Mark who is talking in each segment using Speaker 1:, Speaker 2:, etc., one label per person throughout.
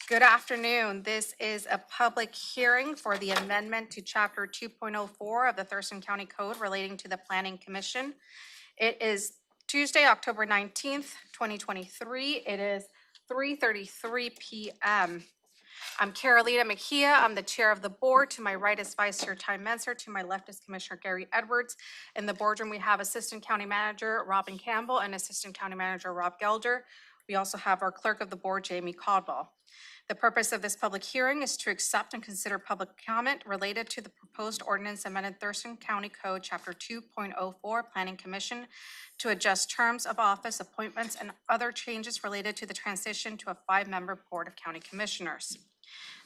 Speaker 1: Good afternoon. This is a public hearing for the amendment to Chapter 2.04 of the Thurston County Code relating to the Planning Commission. It is Tuesday, October 19th, 2023. It is 3:33 p.m. I'm Carolina Mejia. I'm the chair of the board. To my right is Vice Chair Ty Menser. To my left is Commissioner Gary Edwards. In the boardroom, we have Assistant County Manager Robin Campbell and Assistant County Manager Rob Gelder. We also have our clerk of the board, Jamie Caldwell. The purpose of this public hearing is to accept and consider public comment related to the proposed ordinance amended Thurston County Code, Chapter 2.04, Planning Commission, to adjust terms of office, appointments, and other changes related to the transition to a 5-member Board of County Commissioners.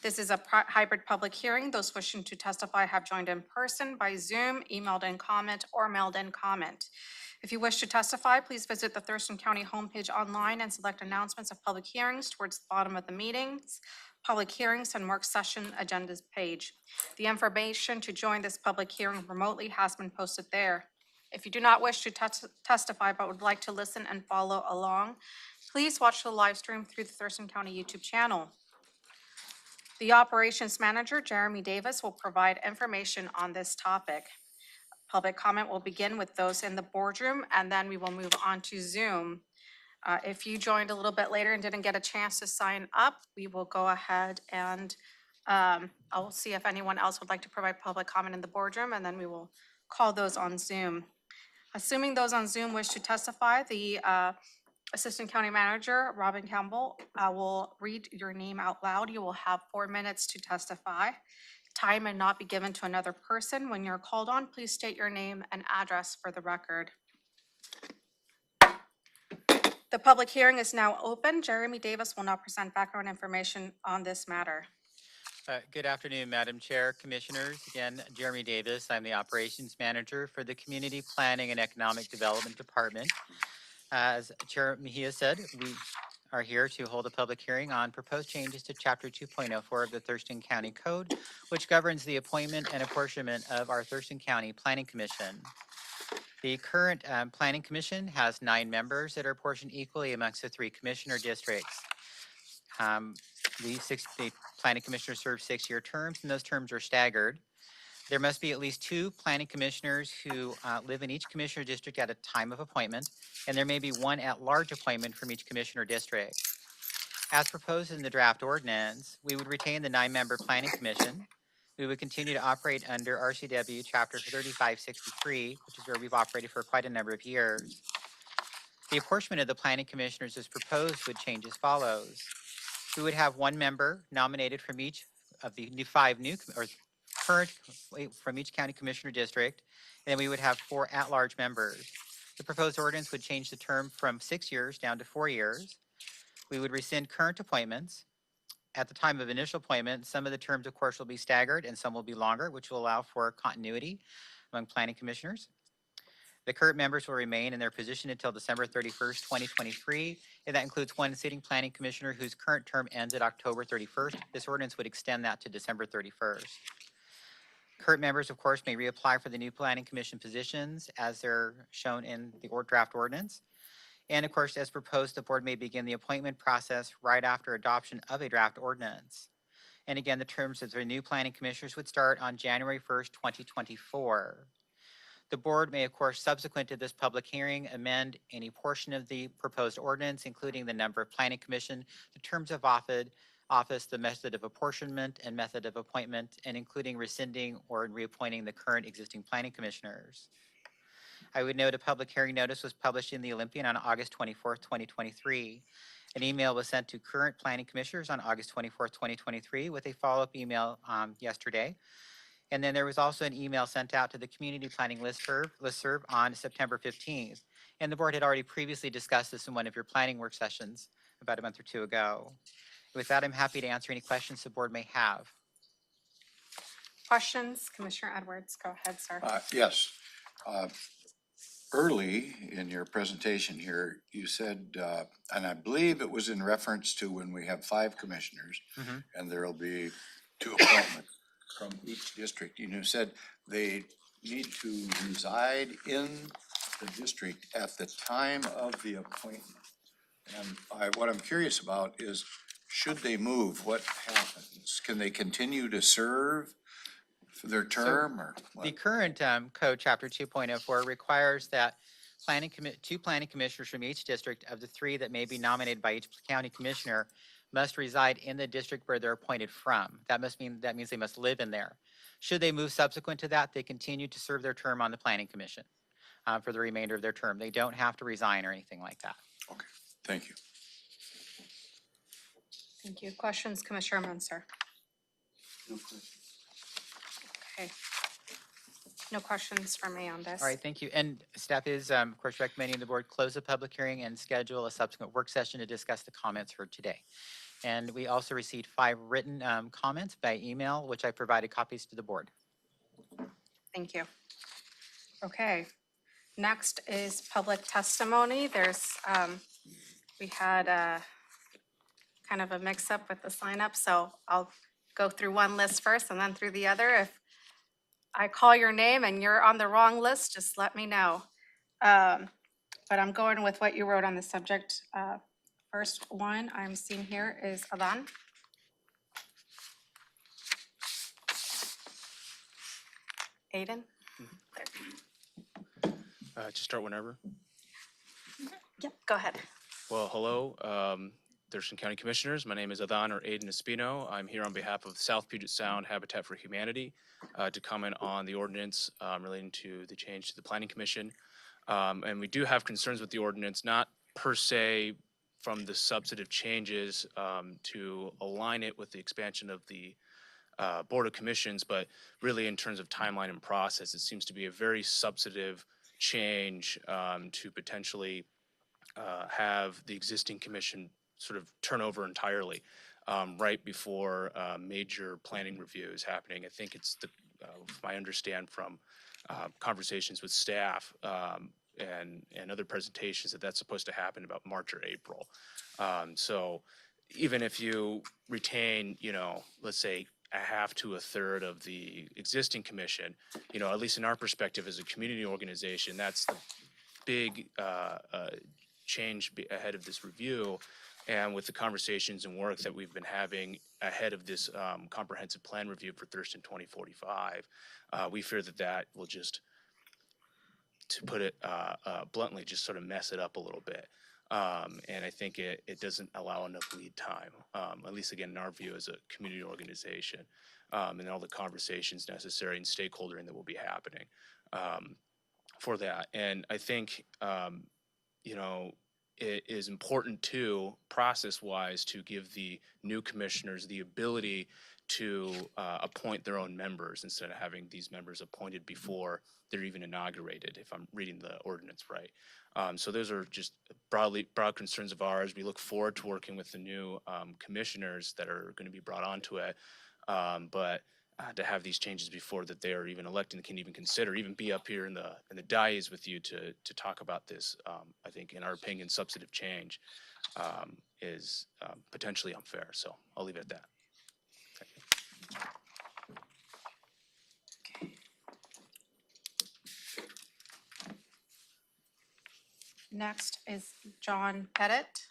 Speaker 1: This is a hybrid public hearing. Those wishing to testify have joined in person, by Zoom, emailed in comment, or mailed in comment. If you wish to testify, please visit the Thurston County homepage online and select announcements of public hearings towards the bottom of the meetings, public hearings, and work session agendas page. The information to join this public hearing remotely has been posted there. If you do not wish to testify but would like to listen and follow along, please watch the live stream through the Thurston County YouTube channel. The operations manager, Jeremy Davis, will provide information on this topic. Public comment will begin with those in the boardroom, and then we will move on to Zoom. If you joined a little bit later and didn't get a chance to sign up, we will go ahead and I'll see if anyone else would like to provide public comment in the boardroom, and then we will call those on Zoom. Assuming those on Zoom wish to testify, the Assistant County Manager, Robin Campbell, will read your name out loud. You will have 4 minutes to testify. Time may not be given to another person. When you're called on, please state your name and address for the record. The public hearing is now open. Jeremy Davis will now present background information on this matter.
Speaker 2: Good afternoon, Madam Chair, Commissioners. Again, Jeremy Davis. I'm the Operations Manager for the Community Planning and Economic Development Department. As Chair Mejia said, we are here to hold a public hearing on proposed changes to Chapter 2.04 of the Thurston County Code, which governs the appointment and apportionment of our Thurston County Planning Commission. The current Planning Commission has 9 members that are apportioned equally amongst the 3 commissioner districts. The planning commissioners serve 6-year terms, and those terms are staggered. There must be at least 2 planning commissioners who live in each commissioner district at a time of appointment, and there may be 1 at-large appointment from each commissioner district. As proposed in the draft ordinance, we would retain the 9-member planning commission. We would continue to operate under RCW Chapter 3563, which is where we've operated for quite a number of years. The apportionment of the planning commissioners as proposed would change as follows. We would have 1 member nominated from each of the 5 new or current from each county commissioner district, and then we would have 4 at-large members. The proposed ordinance would change the term from 6 years down to 4 years. We would rescind current appointments. At the time of initial appointment, some of the terms, of course, will be staggered and some will be longer, which will allow for continuity among planning commissioners. The current members will remain in their position until December 31st, 2023, and that includes 1 sitting planning commissioner whose current term ends at October 31st. This ordinance would extend that to December 31st. Current members, of course, may reapply for the new planning commission positions as they're shown in the draft ordinance. And of course, as proposed, the board may begin the appointment process right after adoption of a draft ordinance. And again, the terms of the new planning commissioners would start on January 1st, 2024. The board may, of course, subsequent to this public hearing, amend any portion of the proposed ordinance, including the number of planning commission, the terms of office, the method of apportionment and method of appointment, and including rescinding or reappointing the current existing planning commissioners. I would note a public hearing notice was published in the Olympian on August 24th, 2023. An email was sent to current planning commissioners on August 24th, 2023 with a follow-up email yesterday. And then there was also an email sent out to the community planning listserv on September 15th. And the board had already previously discussed this in one of your planning work sessions about a month or 2 ago. With that, I'm happy to answer any questions the board may have.
Speaker 1: Questions? Commissioner Edwards, go ahead, sir.
Speaker 3: Yes. Early in your presentation here, you said, and I believe it was in reference to when we have 5 commissioners, and there'll be 2 appointments from each district. You said they need to reside in the district at the time of the appointment. And what I'm curious about is, should they move, what happens? Can they continue to serve for their term or
Speaker 2: The
Speaker 3: what?
Speaker 2: current code, chapter 2.04, requires that two planning commissioners from each district of the three that may be nominated by each county commissioner must reside in the district where they're appointed from. That means they must live in there. Should they move subsequent to that, they continue to serve their term on the planning commission for the remainder of their term. They don't have to resign or anything like that.
Speaker 3: Okay, thank you.
Speaker 1: Thank you. Questions, Commissioner Munster?
Speaker 3: No questions.
Speaker 1: Okay. No questions from me on this.
Speaker 2: All right, thank you. And staff is, of course, recommending the board close the public hearing and schedule a subsequent work session to discuss the comments heard today. And we also received 5 written comments by email, which I provided copies to the board.
Speaker 1: Thank you. Okay. Next is public testimony. We had kind of a mix-up with the sign-up, so I'll go through one list first and then through the other. If I call your name and you're on the wrong list, just let me know. But I'm going with what you wrote on the subject. First one I'm seeing here is Adan. Aiden?
Speaker 4: Just start whenever.
Speaker 1: Yep, go ahead.
Speaker 4: Well, hello, Thurston County Commissioners. My name is Adan or Aiden Espino. I'm here on behalf of South Puget Sound Habitat for Humanity to comment on the ordinance relating to the change to the Planning Commission. And we do have concerns with the ordinance, not per se from the substantive changes to align it with the expansion of the Board of Commissions, but really in terms of timeline and process. It seems to be a very substantive change to potentially have the existing commission sort of turn over entirely right before major planning review is happening. I think it's I understand from conversations with staff and other presentations that that's supposed to happen about March or April. So even if you retain, let's say a half to a third of the existing commission, at least in our perspective as a community organization, that's the big change ahead of this review. And with the conversations and work that we've been having ahead of this comprehensive plan review for Thurston 2045, we fear that will just, to put it bluntly, just sort of mess it up a little bit. And I think it doesn't allow enough lead time, at least again in our view as a community organization, and all the conversations necessary and stakeholdering that will be happening for that. And I think it is important too, process-wise, to give the new commissioners the ability to appoint their own members instead of having these members appointed before they're even inaugurated, if I'm reading the ordinance right. So those are just broad concerns of ours. We look forward to working with the new commissioners that are going to be brought onto it, but to have these changes before that they are even elected and can even consider, even be up here in the dais with you to talk about this, I think, in our opinion, substantive change is potentially unfair. So I'll leave it at that.
Speaker 1: Next is John Pettit.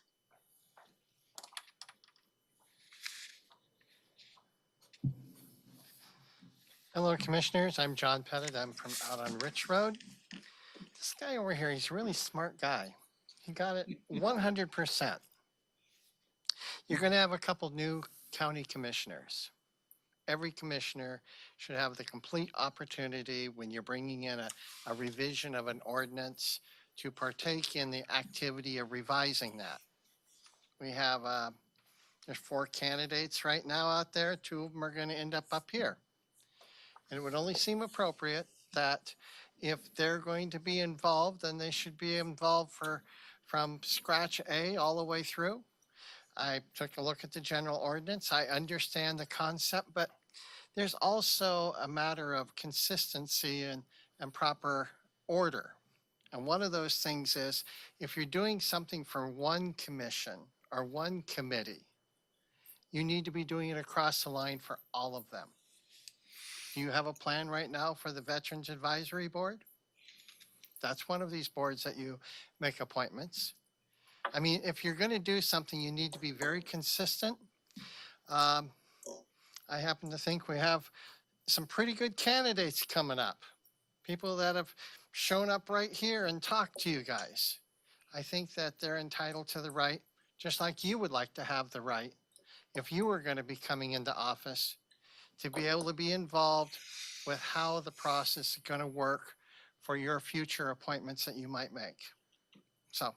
Speaker 5: Hello, Commissioners. I'm John Pettit. I'm from out on Rich Road. This guy over here, he's a really smart guy. He got it 100%. You're going to have a couple new county commissioners. Every commissioner should have the complete opportunity when you're bringing in a revision of an ordinance to partake in the activity of revising that. We have, there's 4 candidates right now out there. 2 of them are going to end up here. And it would only seem appropriate that if they're going to be involved, then they should be involved from scratch A all the way through. I took a look at the general ordinance. I understand the concept, but there's also a matter of consistency and proper order. And one of those things is if you're doing something for one commission or one committee, you need to be doing it across the line for all of them. Do you have a plan right now for the Veterans Advisory Board? That's one of these boards that you make appointments. I mean, if you're going to do something, you need to be very consistent Um, I happen to think we have some pretty good candidates coming up. People that have shown up right here and talked to you guys. I think that they're entitled to the right, just like you would like to have the right, if you were going to be coming into office, to be able to be involved with how the process is going to work for your future appointments that you might make. So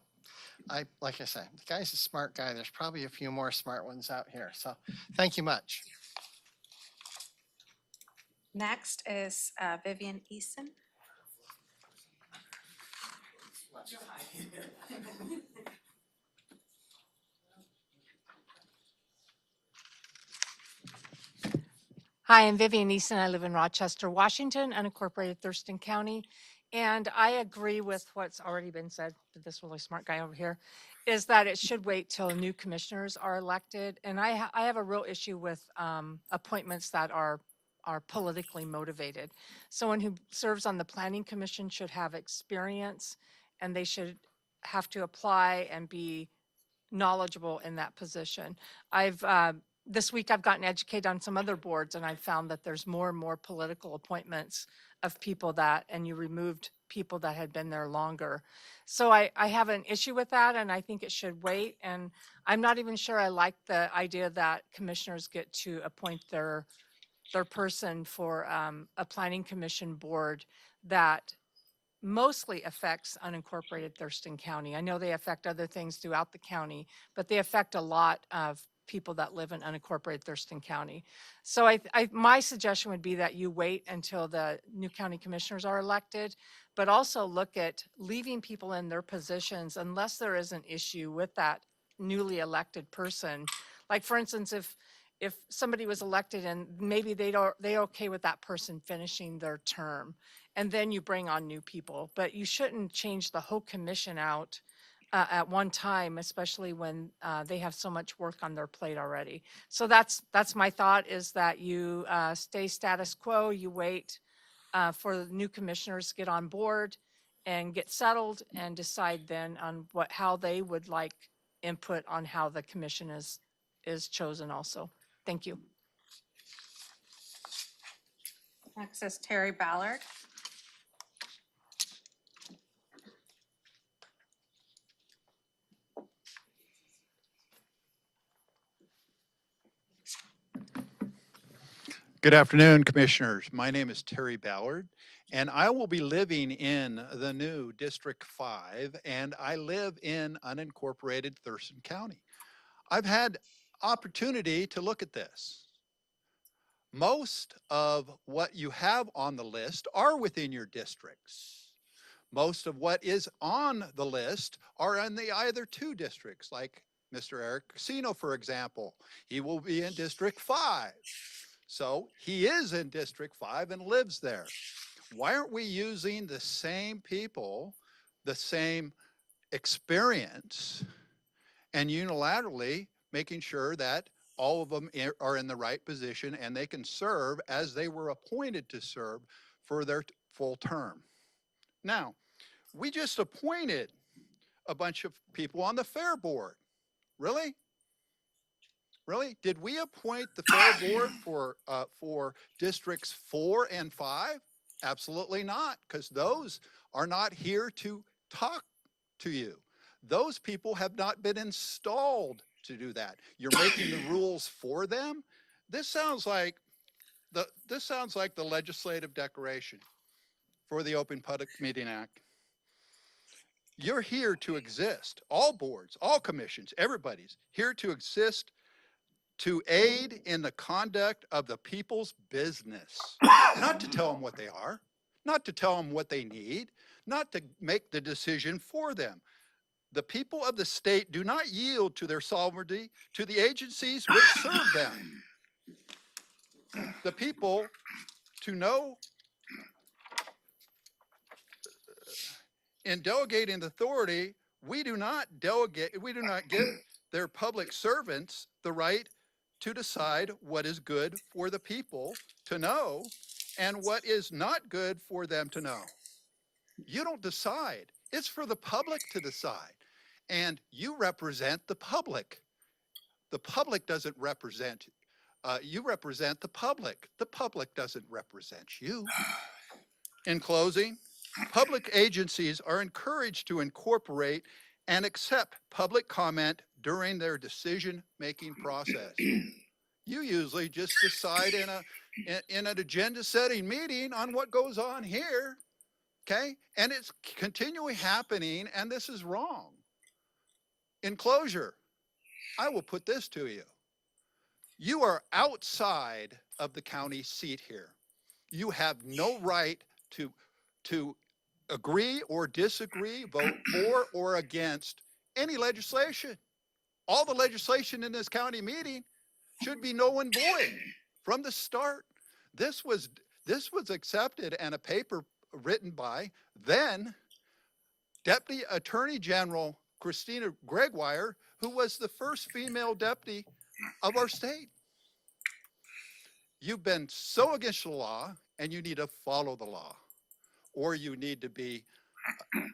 Speaker 5: like I said, the guy's a smart guy. There's probably a few more smart ones out here. So thank you much.
Speaker 1: Next is Vivian Eason.
Speaker 6: Hi, I'm Vivian Eason. I live in Rochester, Washington, unincorporated Thurston County. And I agree with what's already been said, with this really smart guy over here, is that it should wait till new commissioners are elected. And I have a real issue with appointments that are politically motivated. Someone who serves on the Planning Commission should have experience, and they should have to apply and be knowledgeable in that position. This week I've gotten educated on some other boards, and I've found that there's more and more political appointments of people that, and you removed people that had been there longer. So I have an issue with that, and I think it should wait. And I'm not even sure I like the idea that commissioners get to appoint their person for a planning commission board that mostly affects unincorporated Thurston County. I know they affect other things throughout the county, but they affect a lot of people that live in unincorporated Thurston County. So my suggestion would be that you wait until the new county commissioners are elected, but also look at leaving people in their positions unless there is an issue with that newly elected person. Like, for instance, if somebody was elected and maybe they're okay with that person finishing their term, and then you bring on new people, but you shouldn't change the whole commission out at one time, especially when they have so much work on their plate already. So that's my thought, is that you stay status quo, you wait for the new commissioners to get on board and get settled, and decide then on how they would like input on how the commission is chosen also. Thank you.
Speaker 1: Next is Terry Ballard.
Speaker 7: Good afternoon, Commissioners. My name is Terry Ballard, and I will be living in the new District 5, and I live in unincorporated Thurston County. I've had opportunity to look at this. Most of what you have on the list are within your districts. Most of what is on the list are in the either two districts, like Mr. Eric Casino, for example. He will be in District 5. So he is in District 5 and lives there. Why aren't we using the same people, the same experience, and unilaterally making sure that all of them are in the right position and they can serve as they were appointed to serve for their full term? Now, we just appointed a bunch of people on the Fair Board. Really? Really? Did we appoint the Fair Board for Districts 4 and 5? Absolutely not, because those are not here to talk to you. Those people have not been installed to do that. You're making the rules for them. This sounds like the legislative declaration for the Open Public Meeting Act. You're here to exist. All boards, all commissions, everybody's here to exist to aid in the conduct of the people's business, not to tell them what they are, not to tell them what they need, not to make the decision for them. The people of the state do not yield to their sovereignty to the agencies which serve them. The people, to know, in delegating authority, we do not give their public servants the right to decide what is good for the people to know and what is not good for them to know. You don't decide. It's for the public to decide. And you represent the public. The public doesn't represent You represent the public. The public doesn't represent you. In closing, public agencies are encouraged to incorporate and accept public comment during their decision-making process. You usually just decide in an agenda-setting meeting on what goes on here, okay? And it's continually happening, and this is wrong. In closure, I will put this to you. You are outside of the county seat here. You have no right to agree or disagree, vote for or against any legislation. All the legislation in this county meeting should be null and void from the start. This was accepted, and a paper written by then Deputy Attorney General Christina Gregoire, who was the first female deputy of our state. You've been so against the law, and you need to follow the law, or you need to be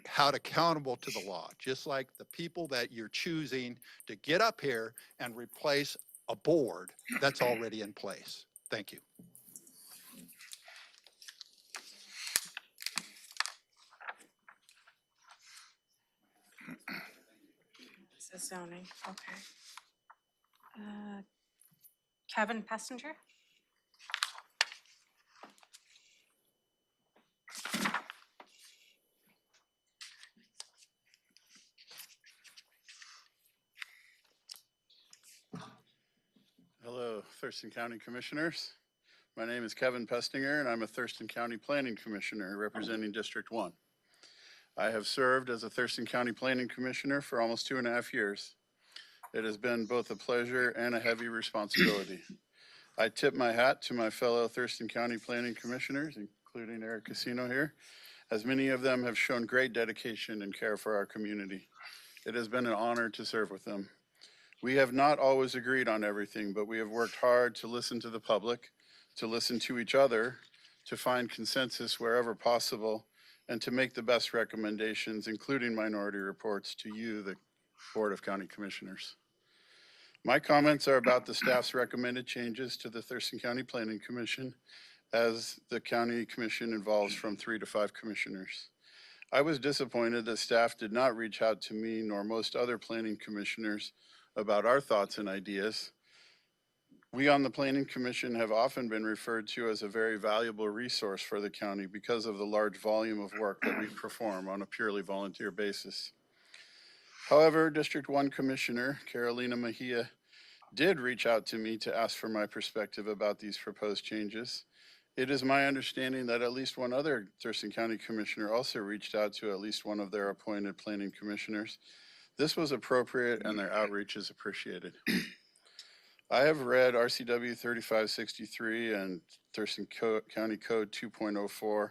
Speaker 7: held accountable to the law, just like the people that you're choosing to get up here and replace a board that's already in place. Thank you.
Speaker 1: This is zoning, okay. Kevin Pessinger?
Speaker 8: Hello, Thurston County Commissioners. My name is Kevin Pestinger, and I'm a Thurston County Planning Commissioner representing District 1. I have served as a Thurston County Planning Commissioner for almost 2.5 years. It has been both a pleasure and a heavy responsibility. I tip my hat to my fellow Thurston County Planning Commissioners, including Eric Casino here, as many of them have shown great dedication and care for our community. It has been an honor to serve with them. We have not always agreed on everything, but we have worked hard to listen to the public, to listen to each other, to find consensus wherever possible, and to make the best recommendations, including minority reports, to you, the Board of County Commissioners. My comments are about the staff's recommended changes to the Thurston County Planning Commission, as the county commission involves from 3 to 5 commissioners. I was disappointed that staff did not reach out to me nor most other planning commissioners about our thoughts and ideas. We on the Planning Commission have often been referred to as a very valuable resource for the county because of the large volume of work that we perform on a purely volunteer basis. However, District 1 Commissioner Carolina Mejia did reach out to me to ask for my perspective about these proposed changes. It is my understanding that at least one other Thurston County Commissioner also reached out to at least one of their appointed planning commissioners. This was appropriate, and their outreach is appreciated. I have read RCW 3563 and Thurston County Code 2.04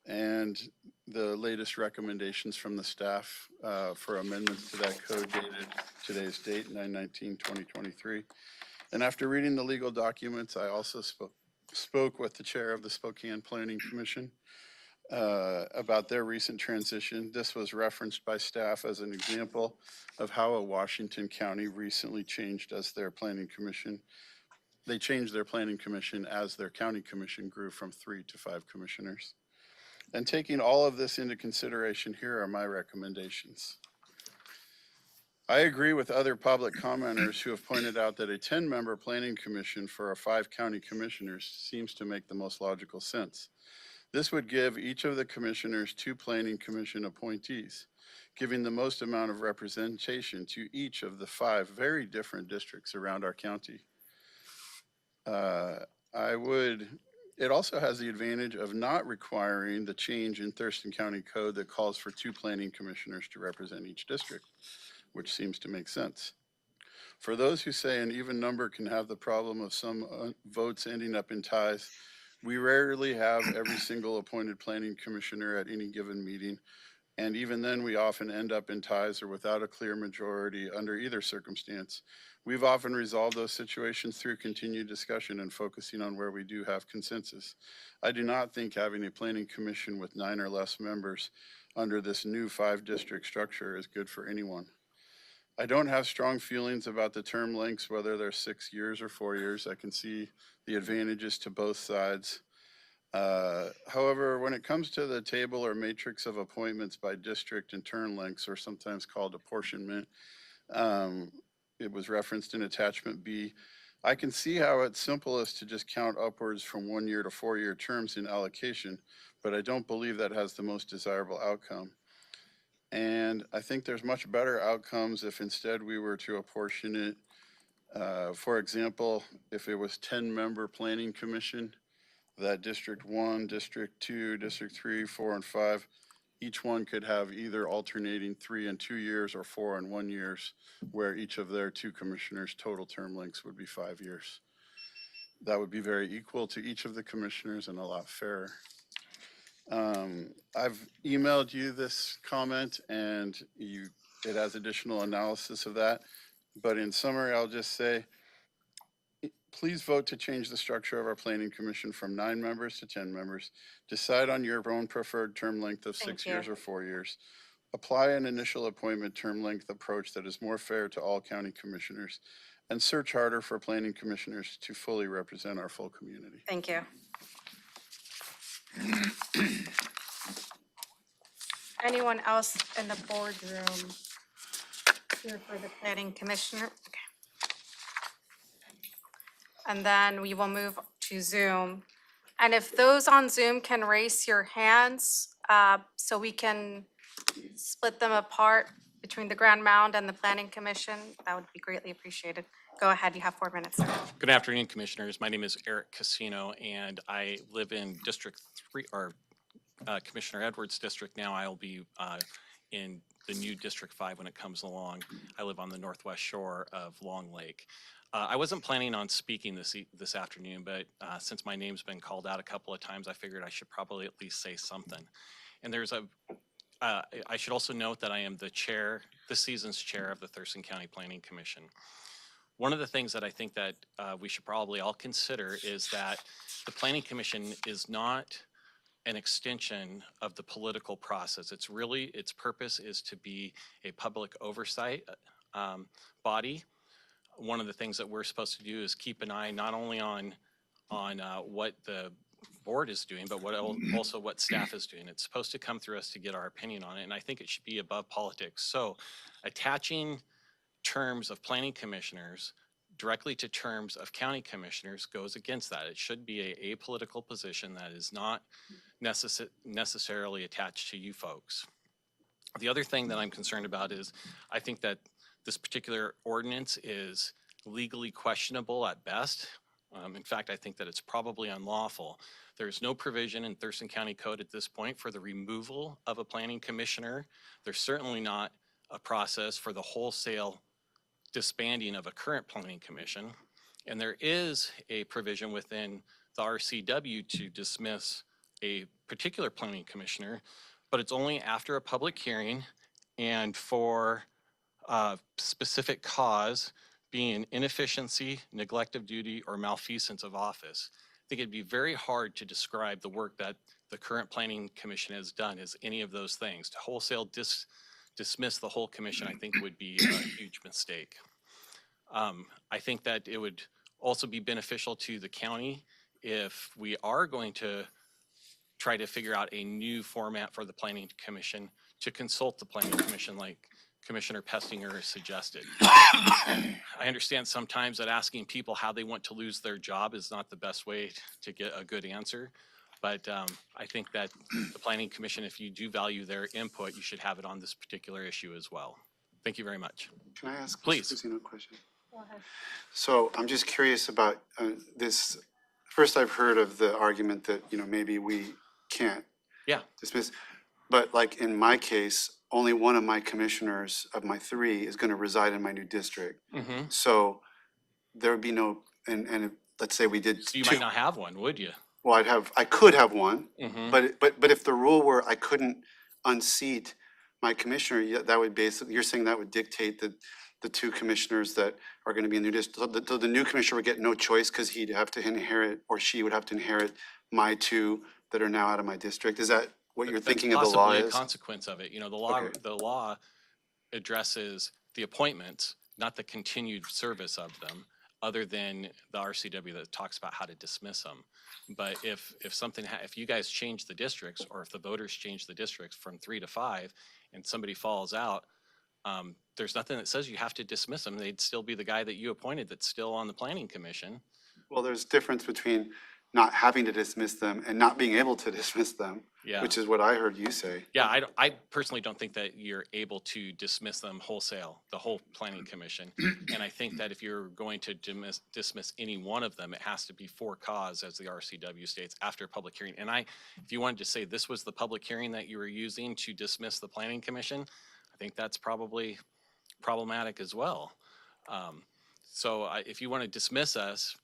Speaker 8: and the latest recommendations from the staff for amendments to that code dated today's date, 9/19/2023. And after reading the legal documents, I also spoke with the chair of the Spokane Planning Commission about their recent transition. This was referenced by staff as an example of how a Washington County recently changed as their planning commission. They changed their planning commission as their county commission grew from 3 to 5 commissioners. And taking all of this into consideration, here are my recommendations. I agree with other public commenters who have pointed out that a 10-member planning commission for our 5 county commissioners seems to make the most logical sense. This would give each of the commissioners 2 planning commission appointees, giving the most amount of representation to each of the 5 very different districts around our county. It also has the advantage of not requiring the change in Thurston County Code that calls for 2 planning commissioners to represent each district, which seems to make sense. For those who say an even number can have the problem of some votes ending up in ties, we rarely have every single appointed planning commissioner at any given meeting, and even then we often end up in ties or without a clear majority under either circumstance. We've often resolved those situations through continued discussion and focusing on where we do have consensus. I do not think having a planning commission with 9 or less members under this new 5-district structure is good for anyone. I don't have strong feelings about the term lengths, whether they're 6 years or 4 years. I can see the advantages to both sides. However, when it comes to the table or matrix of appointments by district and term lengths, or sometimes called apportionment, it was referenced in attachment B. I can see how it's simplest to just count upwards from 1 year to 4 year terms in allocation, but I don't believe that has the most desirable outcome. And I think there's much better outcomes if instead we were to apportion it. For example, if it was 10-member planning commission, that District 1, District 2, District 3, 4, and 5, each one could have either alternating 3 and 2 years or 4 and 1 years, where each of their 2 commissioners' total term lengths would be 5 years. That would be very equal to each of the commissioners and a lot fairer. I've emailed you this comment and it has additional analysis of that. But in summary, I'll just say, please vote to change the structure of our planning commission from 9 members to 10 members. Decide on your own preferred term length of 6 years or 4 years. Apply an initial appointment term length approach that is more fair to all county commissioners, and search harder for planning commissioners to fully represent our full community.
Speaker 1: Thank you. Anyone else in the boardroom here for the planning commissioner? Okay. And then we will move to Zoom. And if those on Zoom can raise your hands so we can split them apart between the Grand Mound and the Planning Commission, that would be greatly appreciated. Go ahead, you have 4 minutes, sir.
Speaker 9: Good afternoon, Commissioners. My name is Eric Casino, and I live in District 3, or Commissioner Edwards' district now. I'll be in the new District 5 when it comes along. I live on the northwest shore of Long Lake. I wasn't planning on speaking this afternoon, but since my name's been called out a couple of times, I figured I should probably at least say something. And I should also note that I am the chair, this season's chair of the Thurston County Planning Commission. One of the things that I think that we should probably all consider is that the Planning Commission is not an extension of the political process. It's really, its purpose is to be a public oversight body. One of the things that we're supposed to do is keep an eye not only on what the board is doing, but also what staff is doing. It's supposed to come through us to get our opinion on it, and I think it should be above politics. So attaching terms of planning commissioners directly to terms of county commissioners goes against that. It should be a apolitical position that is not necessarily attached to you folks. The other thing that I'm concerned about is I think that this particular ordinance is legally questionable at best. In fact, I think that it's probably unlawful. There's no provision in Thurston County Code at this point for the removal of a planning commissioner. There's certainly not a process for the wholesale disbanding of a current planning commission. And there is a provision within the RCW to dismiss a particular planning commissioner, but it's only after a public hearing and for a specific cause, being inefficiency, neglect of duty, or malfeasance of office. I think it'd be very hard to describe the work that the current planning commission has done as any of those things. To wholesale dismiss the whole commission, I think would be a huge mistake. I think that it would also be beneficial to the county if we are going to try to figure out a new format for the planning commission to consult the planning commission like Commissioner Pestinger suggested. I understand sometimes that asking people how they want to lose their job is not the best way to get a good answer. But I think that the Planning Commission, if you do value their input, you should have it on this particular issue as well. Thank you very much.
Speaker 10: Can I ask
Speaker 9: Please.
Speaker 10: Christina a question?
Speaker 1: Go ahead.
Speaker 10: So I'm just curious about this. First, I've heard of the argument that, maybe we can't
Speaker 9: Yeah.
Speaker 10: dismiss. But like in my case, only one of my commissioners of my 3 is going to reside in my new district.
Speaker 9: Mm-hmm.
Speaker 10: So there would be no, and let's say we did
Speaker 9: So you
Speaker 10: 2.
Speaker 9: might not have one, would you?
Speaker 10: Well, I could have one,
Speaker 9: Mm-hmm.
Speaker 10: but if the rule were I couldn't unseat my commissioner, that would basically, you're saying that would dictate that the 2 commissioners that are going to be in the new district, so the new commissioner would get no choice because he'd have to inherit, or she would have to inherit my 2 that are now out of my district. Is that what you're
Speaker 9: That's
Speaker 10: thinking of the law
Speaker 9: possibly
Speaker 10: is?
Speaker 9: a consequence of it. The
Speaker 10: Okay.
Speaker 9: law addresses the appointments, not the continued service of them, other than the RCW that talks about how to dismiss them. But if if you guys change the districts, or if the voters change the districts from 3 to 5 and somebody falls out, there's nothing that says you have to dismiss them. They'd still be the guy that you appointed that's still on the planning commission.
Speaker 10: Well, there's difference between not having to dismiss them and not being able to dismiss them,
Speaker 9: Yeah.
Speaker 10: which is what I heard you say.
Speaker 9: Yeah, I personally don't think that you're able to dismiss them wholesale, the whole planning commission. And I think that if you're going to dismiss any one of them, it has to be for cause, as the RCW states, after a public hearing. And if you wanted to say this was the public hearing that you were using to dismiss the planning commission, I think that's probably problematic as well. If you want to dismiss us,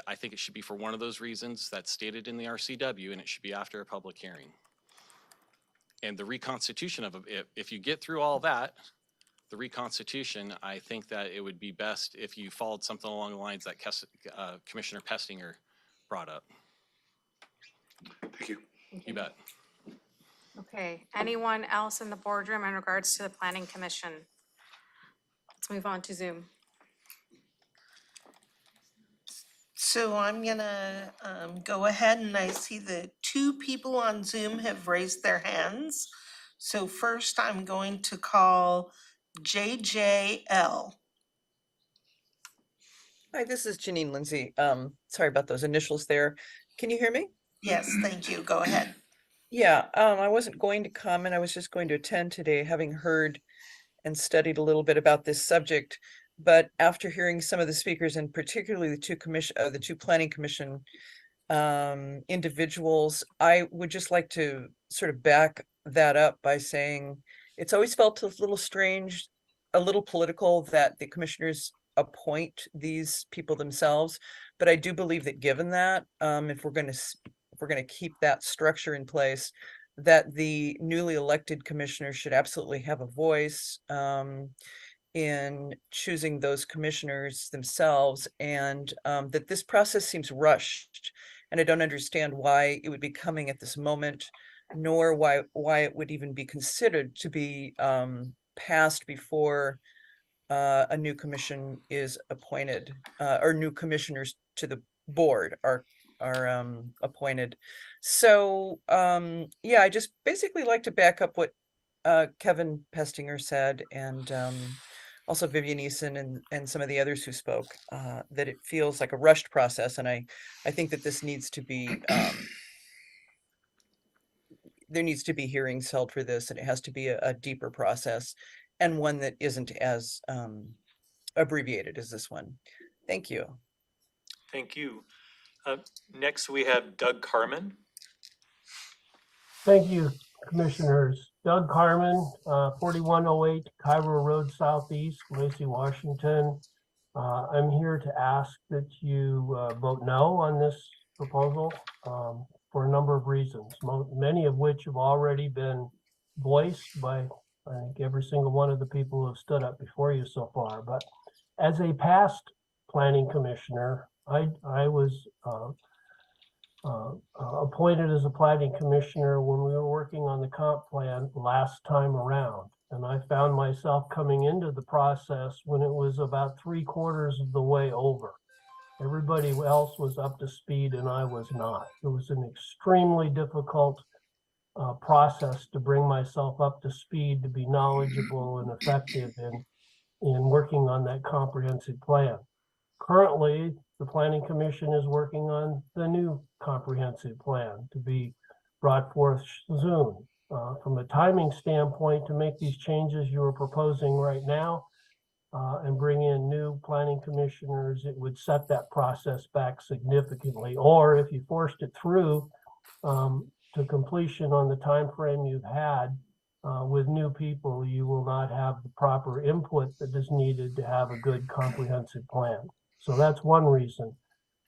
Speaker 9: I think it should be for one of those reasons that's stated in the RCW, and it should be after a public hearing. And the reconstitution of it, if you get through all that, the reconstitution, I think that it would be best if you followed something along the lines that Commissioner Pestinger brought up.
Speaker 10: Thank you.
Speaker 9: You bet.
Speaker 1: Okay, anyone else in the boardroom in regards to the planning commission? Let's move on to Zoom.
Speaker 11: So I'm gonna go ahead, and I see that 2 people on Zoom have raised their hands. So first I'm going to call JJL.
Speaker 12: Hi, this is Janine Lindsay. Sorry about those initials there. Can you hear me?
Speaker 11: Yes, thank you. Go ahead.
Speaker 12: Yeah, I wasn't going to comment. I was just going to attend today, having heard and studied a little bit about this subject. But after hearing some of the speakers, and particularly the two planning commission individuals, I would just like to sort of back that up by saying it's always felt a little strange, a little political, that the commissioners appoint these people themselves. But I do believe that given that, if we're going to keep that structure in place, that the newly elected commissioners should absolutely have a voice in choosing those commissioners themselves, and that this process seems rushed, and I don't understand why it would be coming at this moment, nor why it would even be considered to be passed before a new commission is appointed, or new commissioners to the board are appointed. So yeah, I just basically like to back up what Kevin Pestinger said, and also Vivian Eason and some of the others who spoke, that it feels like a rushed process. And I think that this needs to be, there needs to be hearings held for this, and it has to be a deeper process, and one that isn't as abbreviated as this one. Thank you.
Speaker 13: Thank you. Next, we have Doug Carmen.
Speaker 14: Thank you, Commissioners. Doug Carmen, 4108 Cairo Road Southeast, Lacey, Washington. I'm here to ask that you vote no on this proposal for a number of reasons, many of which have already been voiced by, I think, every single one of the people who have stood up before you so far. But as a past planning commissioner, I was appointed as a planning commissioner when we were working on the comp plan last time around. And I found myself coming into the process when it was about 3/4 of the way over. Everybody else was up to speed and I was not. It was an extremely difficult process to bring myself up to speed, to be knowledgeable and effective in working on that comprehensive plan. Currently, the Planning Commission is working on the new comprehensive plan to be brought forth soon. From a timing standpoint, to make these changes you are proposing right now and bring in new planning commissioners, it would set that process back significantly. Or if you forced it through to completion on the time frame you've had with new people, you will not have the proper input that is needed to have a good comprehensive plan. So that's one reason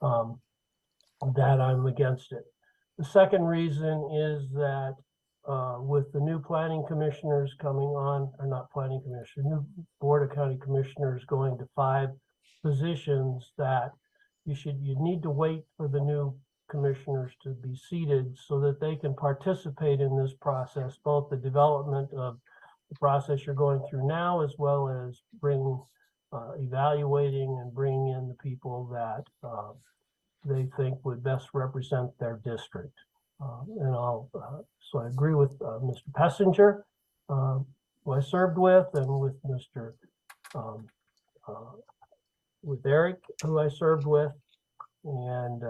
Speaker 14: that I'm against it. The second reason is that with the new planning commissioners coming on, or not planning commissioner, new Board of County Commissioners going to 5 positions, that you need to wait for the new commissioners to be seated so that they can participate in this process, both the development of the process you're going through now, as well as evaluating and bringing in the people that they think would best represent their district. So I agree with Mr. Pessinger, who I served with, and with with Eric, who I served with, and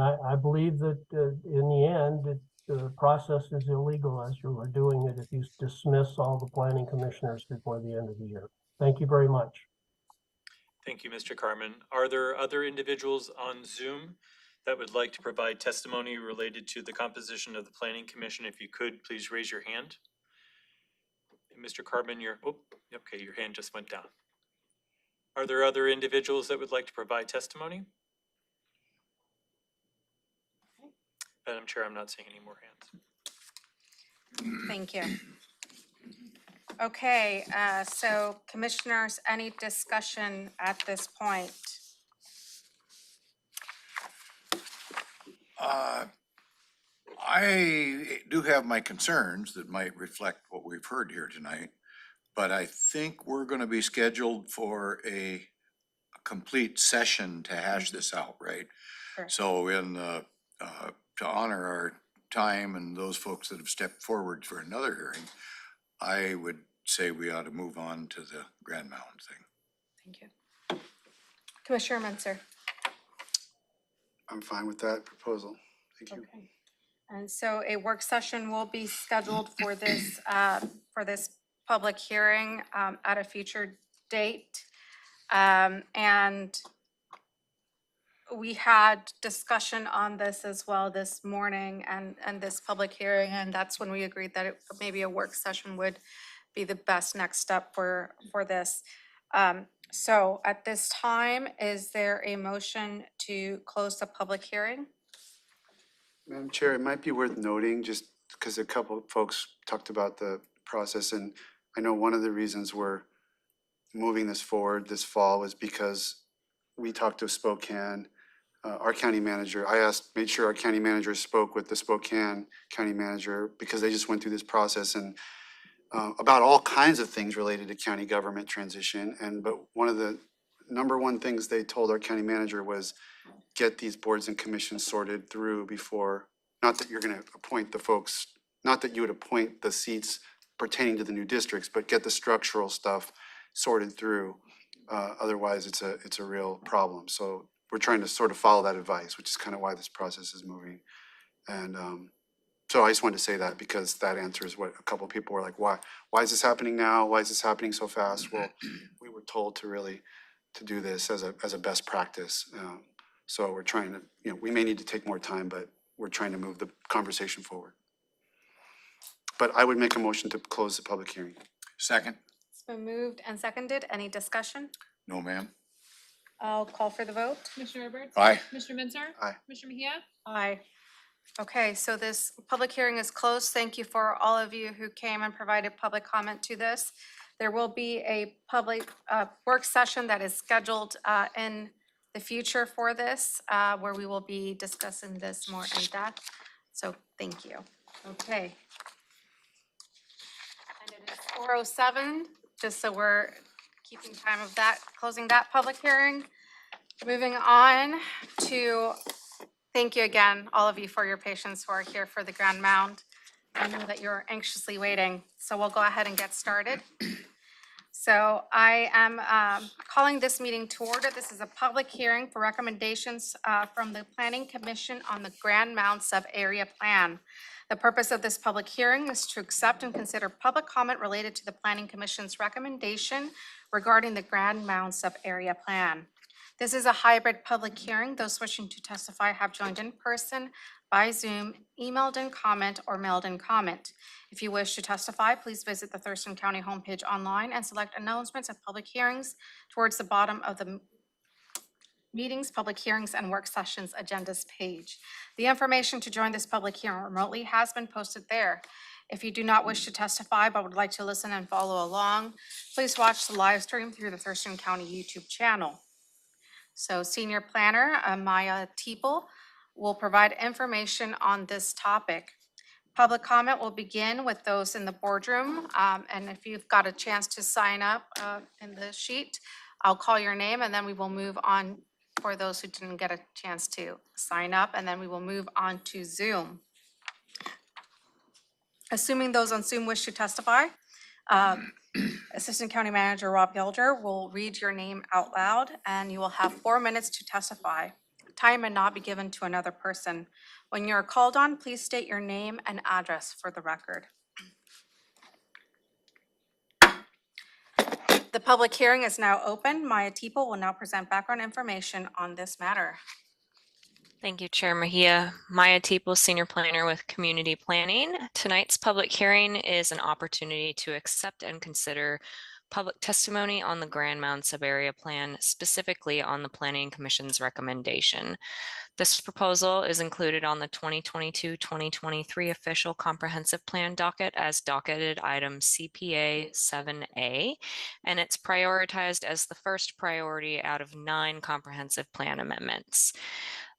Speaker 14: I believe that in the end, the process is illegal as you are doing it if you dismiss all the planning commissioners before the end of the year. Thank you very much.
Speaker 13: Thank you, Mr. Carmen. Are there other individuals on Zoom that would like to provide testimony related to the composition of the Planning Commission? If you could, please raise your hand. And Mr. Carmen, okay, your hand just went down. Are there other individuals that would like to provide testimony? Madam Chair, I'm not seeing any more hands.
Speaker 1: Thank you. Okay, so commissioners, any discussion at this point?
Speaker 3: I do have my concerns that might reflect what we've heard here tonight, but I think we're gonna be scheduled for a complete session to hash this out, right?
Speaker 1: Sure.
Speaker 3: So to honor our time and those folks that have stepped forward for another hearing, I would say we ought to move on to the Grand Mound thing.
Speaker 1: Thank you. Commissioner Munzer.
Speaker 10: I'm fine with that proposal. Thank you.
Speaker 1: Okay. And so a work session will be scheduled for this public hearing at a future date. And we had discussion on this as well this morning and this public hearing, and that's when we agreed that maybe a work session would be the best next step for this. So at this time, is there a motion to close the public hearing?
Speaker 10: Madam Chair, it might be worth noting, just because a couple of folks talked about the process, and I know one of the reasons we're moving this forward this fall was because we talked to Spokane, our county manager. I made sure our county manager spoke with the Spokane county manager because they just went through this process and about all kinds of things related to county government transition. But one of the number one things they told our county manager was get these boards and commissions sorted through before, not that you're gonna appoint the folks, not that you would appoint the seats pertaining to the new districts, but get the structural stuff sorted through. Otherwise, it's a real problem. So we're trying to sort of follow that advice, which is kind of why this process is moving. And so I just wanted to say that because that answers what a couple of people were like, why is this happening now? Why is this happening so fast? Well, we were told to do this as a best practice. So we're trying to, we may need to take more time, but we're trying to move the conversation forward. But I would make a motion to close the public hearing.
Speaker 3: Second?
Speaker 1: It's been moved and seconded. Any discussion?
Speaker 3: No, ma'am.
Speaker 1: I'll call for the vote.
Speaker 15: Commissioner Roberts?
Speaker 3: Aye.
Speaker 15: Commissioner Munzer?
Speaker 10: Aye.
Speaker 15: Commissioner Mejia?
Speaker 1: Aye. Okay, so this public hearing is closed. Thank you for all of you who came and provided public comment to this. There will be a public work session that is scheduled in the future for this, where we will be discussing this more in depth. So thank you. Okay. And it is 4:07, just so we're keeping time of that, closing that public hearing. Moving on to, thank you again, all of you, for your patience who are here for the Grand Mound. I know that you're anxiously waiting, so we'll go ahead and get started. So I am calling this meeting to order. This is a public hearing for recommendations from the Planning Commission on the Grand Mound Sub-Area Plan. The purpose of this public hearing is to accept and consider public comment related to the Planning Commission's recommendation regarding the Grand Mound Sub-Area Plan. This is a hybrid public hearing. Those wishing to testify have joined in person, by Zoom, emailed in comment, or mailed in comment. If you wish to testify, please visit the Thurston County homepage online and select announcements of public hearings towards the bottom of the meetings, public hearings, and work sessions agendas page. The information to join this public hearing remotely has been posted there. If you do not wish to testify but would like to listen and follow along, please watch the live stream through the Thurston County YouTube channel. So Senior Planner Maya Teeple will provide information on this topic. Public comment will begin with those in the boardroom. And if you've got a chance to sign up in the sheet, I'll call your name and then we will move on for those who didn't get a chance to sign up, and then we will move on to Zoom. Assuming those on Zoom wish to testify, Assistant County Manager Rob Gelder will read your name out loud and you will have 4 minutes to testify. Time may not be given to another person. When you're called on, please state your name and address for the record. The public hearing is now open. Maya Teeple will now present background information on this matter.
Speaker 15: Thank you, Chair Mejia. Maya Teeple, Senior Planner with Community Planning. Tonight's public hearing is an opportunity to accept and consider public testimony on the Grand Mound Subarea Plan, specifically on the Planning Commission's recommendation. This proposal is included on the 2022-2023 Official Comprehensive Plan docket as docketed item CPA 7A, and it's prioritized as the first priority out of 9 comprehensive plan amendments.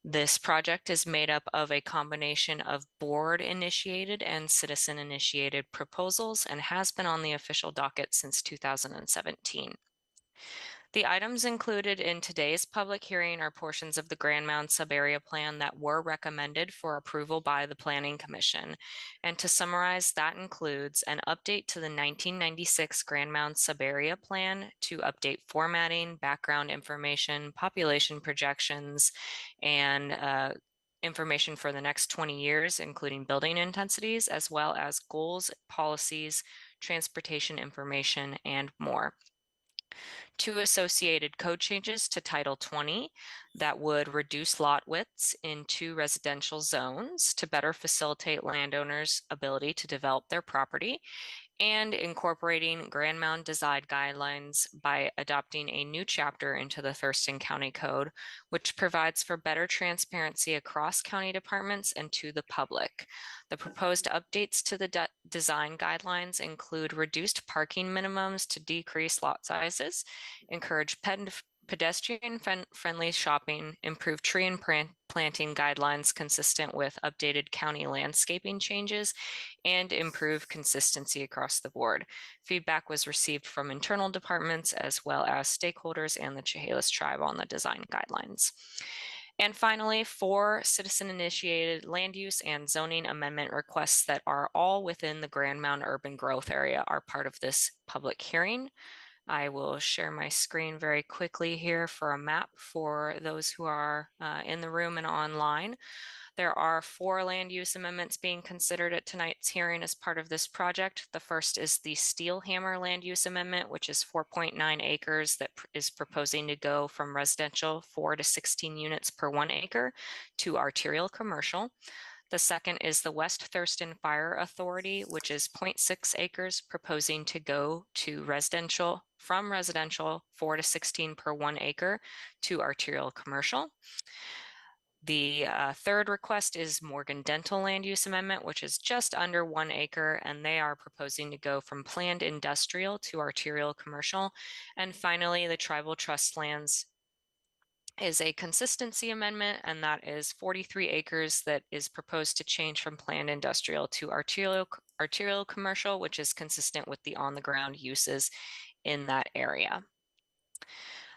Speaker 15: This project is made up of a combination of board-initiated and citizen-initiated proposals and has been on the official docket since 2017. The items included in today's public hearing are portions of the Grand Mound Subarea Plan that were recommended for approval by the Planning Commission. And to summarize, that includes an update to the 1996 Grand Mound Subarea Plan to update formatting, background information, population projections, and information for the next 20 years, including building intensities, as well as goals, policies, transportation information, and more. 2 associated code changes to Title 20 that would reduce lot widths in 2 residential zones to better facilitate landowners' ability to develop their property, and incorporating Grand Mound design guidelines by adopting a new chapter into the Thurston County Code, which provides for better transparency across county departments and to the public. The proposed updates to the design guidelines include reduced parking minimums to decrease lot sizes, encourage pedestrian-friendly shopping, improve tree and planting guidelines consistent with updated county landscaping changes, and improve consistency across the board. Feedback was received from internal departments as well as stakeholders and the Chehalis tribe on the design guidelines. And finally, 4 citizen-initiated land use and zoning amendment requests that are all within the Grand Mound urban growth area are part of this public hearing. I will share my screen very quickly here for a map for those who are in the room and online. There are 4 land use amendments being considered at tonight's hearing as part of this project. The first is the Steelhammer land use amendment, which is 4.9 acres that is proposing to go from residential 4 to 16 units per 1 acre to arterial commercial. The second is the West Thurston Fire Authority, which is 0.6 acres, proposing to go to residential, from residential 4 to 16 per 1 acre to arterial commercial. The third request is Morgan Dental Land Use Amendment, which is just under 1 acre, and they are proposing to go from planned industrial to arterial commercial. And finally, the Tribal Trust Lands is a consistency amendment, and that is 43 acres that is proposed to change from planned industrial to arterial commercial, which is consistent with the on-the-ground uses in that area.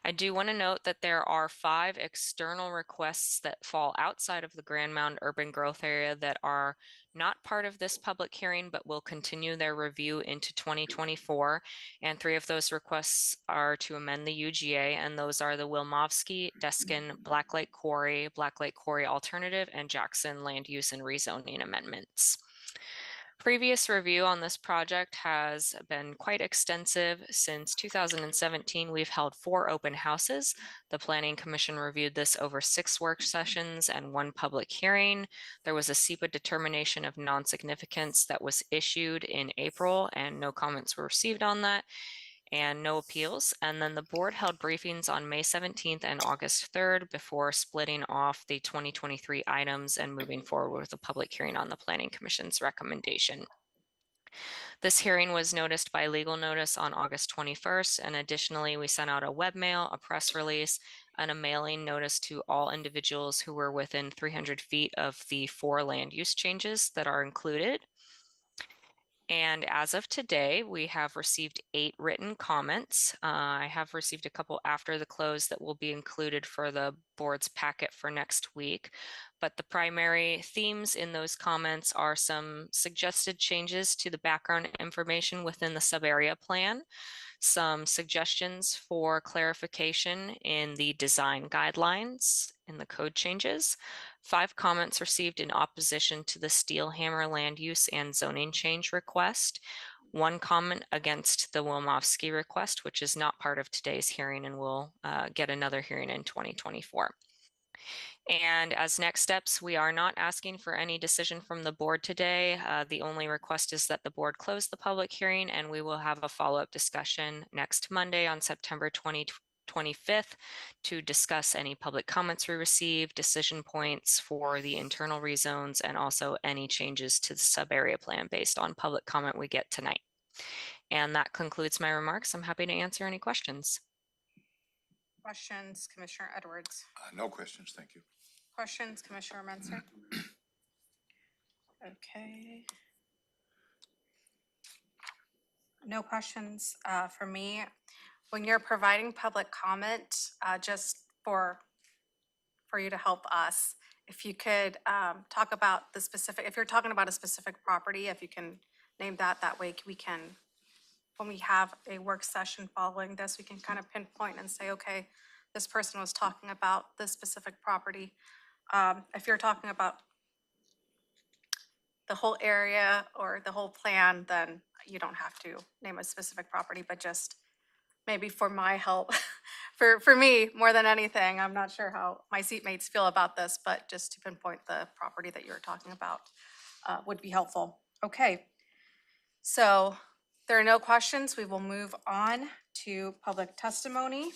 Speaker 15: I do want to note that there are 5 external requests that fall outside of the Grand Mound urban growth area that are not part of this public hearing, but will continue their review into 2024. And 3 of those requests are to amend the UGA, and those are the Wilmovsky, Deskin, Black Lake Quarry Alternative, and Jackson Land Use and Rezoning Amendments. Previous review on this project has been quite extensive. Since 2017, we've held 4 open houses. The Planning Commission reviewed this over 6 work sessions and 1 public hearing. There was a SEPA determination of non-significance that was issued in April, and no comments were received on that, and no appeals. And then the board held briefings on May 17th and August 3rd before splitting off the 2023 items and moving forward with a public hearing on the Planning Commission's recommendation. This hearing was noticed by legal notice on August 21st, and additionally, we sent out a webmail, a press release, and a mailing notice to all individuals who were within 300 feet of the 4 land use changes that are included. And as of today, we have received 8 written comments. I have received a couple after the close that will be included for the board's packet for next week. But the primary themes in those comments are some suggested changes to the background information within the Subarea plan, some suggestions for clarification in the design guidelines in the code changes, 5 comments received in opposition to the Steelhammer land use and zoning change request, 1 comment against the Wilmofsky request, which is not part of today's hearing and will get another hearing in 2024. And as next steps, we are not asking for any decision from the board today. The only request is that the board close the public hearing, and we will have a follow-up discussion next Monday on September 25th to discuss any public comments we received, decision points for the internal rezones, and also any changes to the sub-area plan based on public comment we get tonight. And that concludes my remarks. I'm happy to answer any questions.
Speaker 1: Questions, Commissioner Edwards?
Speaker 3: No questions, thank you.
Speaker 1: Questions, Commissioner Menzer? Okay. No questions for me. When you're providing public comment, just for you to help us, if you could talk about the specific, if you're talking about a specific property, if you can name that, that way we can, when we have a work session following this, we can kind of pinpoint and say, okay, this person was talking about this specific property. If you're talking about the whole area or the whole plan, then you don't have to name a specific property, but just maybe for my help, for me more than anything. I'm not sure how my seatmates feel about this, but just to pinpoint the property that you're talking about would be helpful. Okay, so there are no questions. We will move on to public testimony.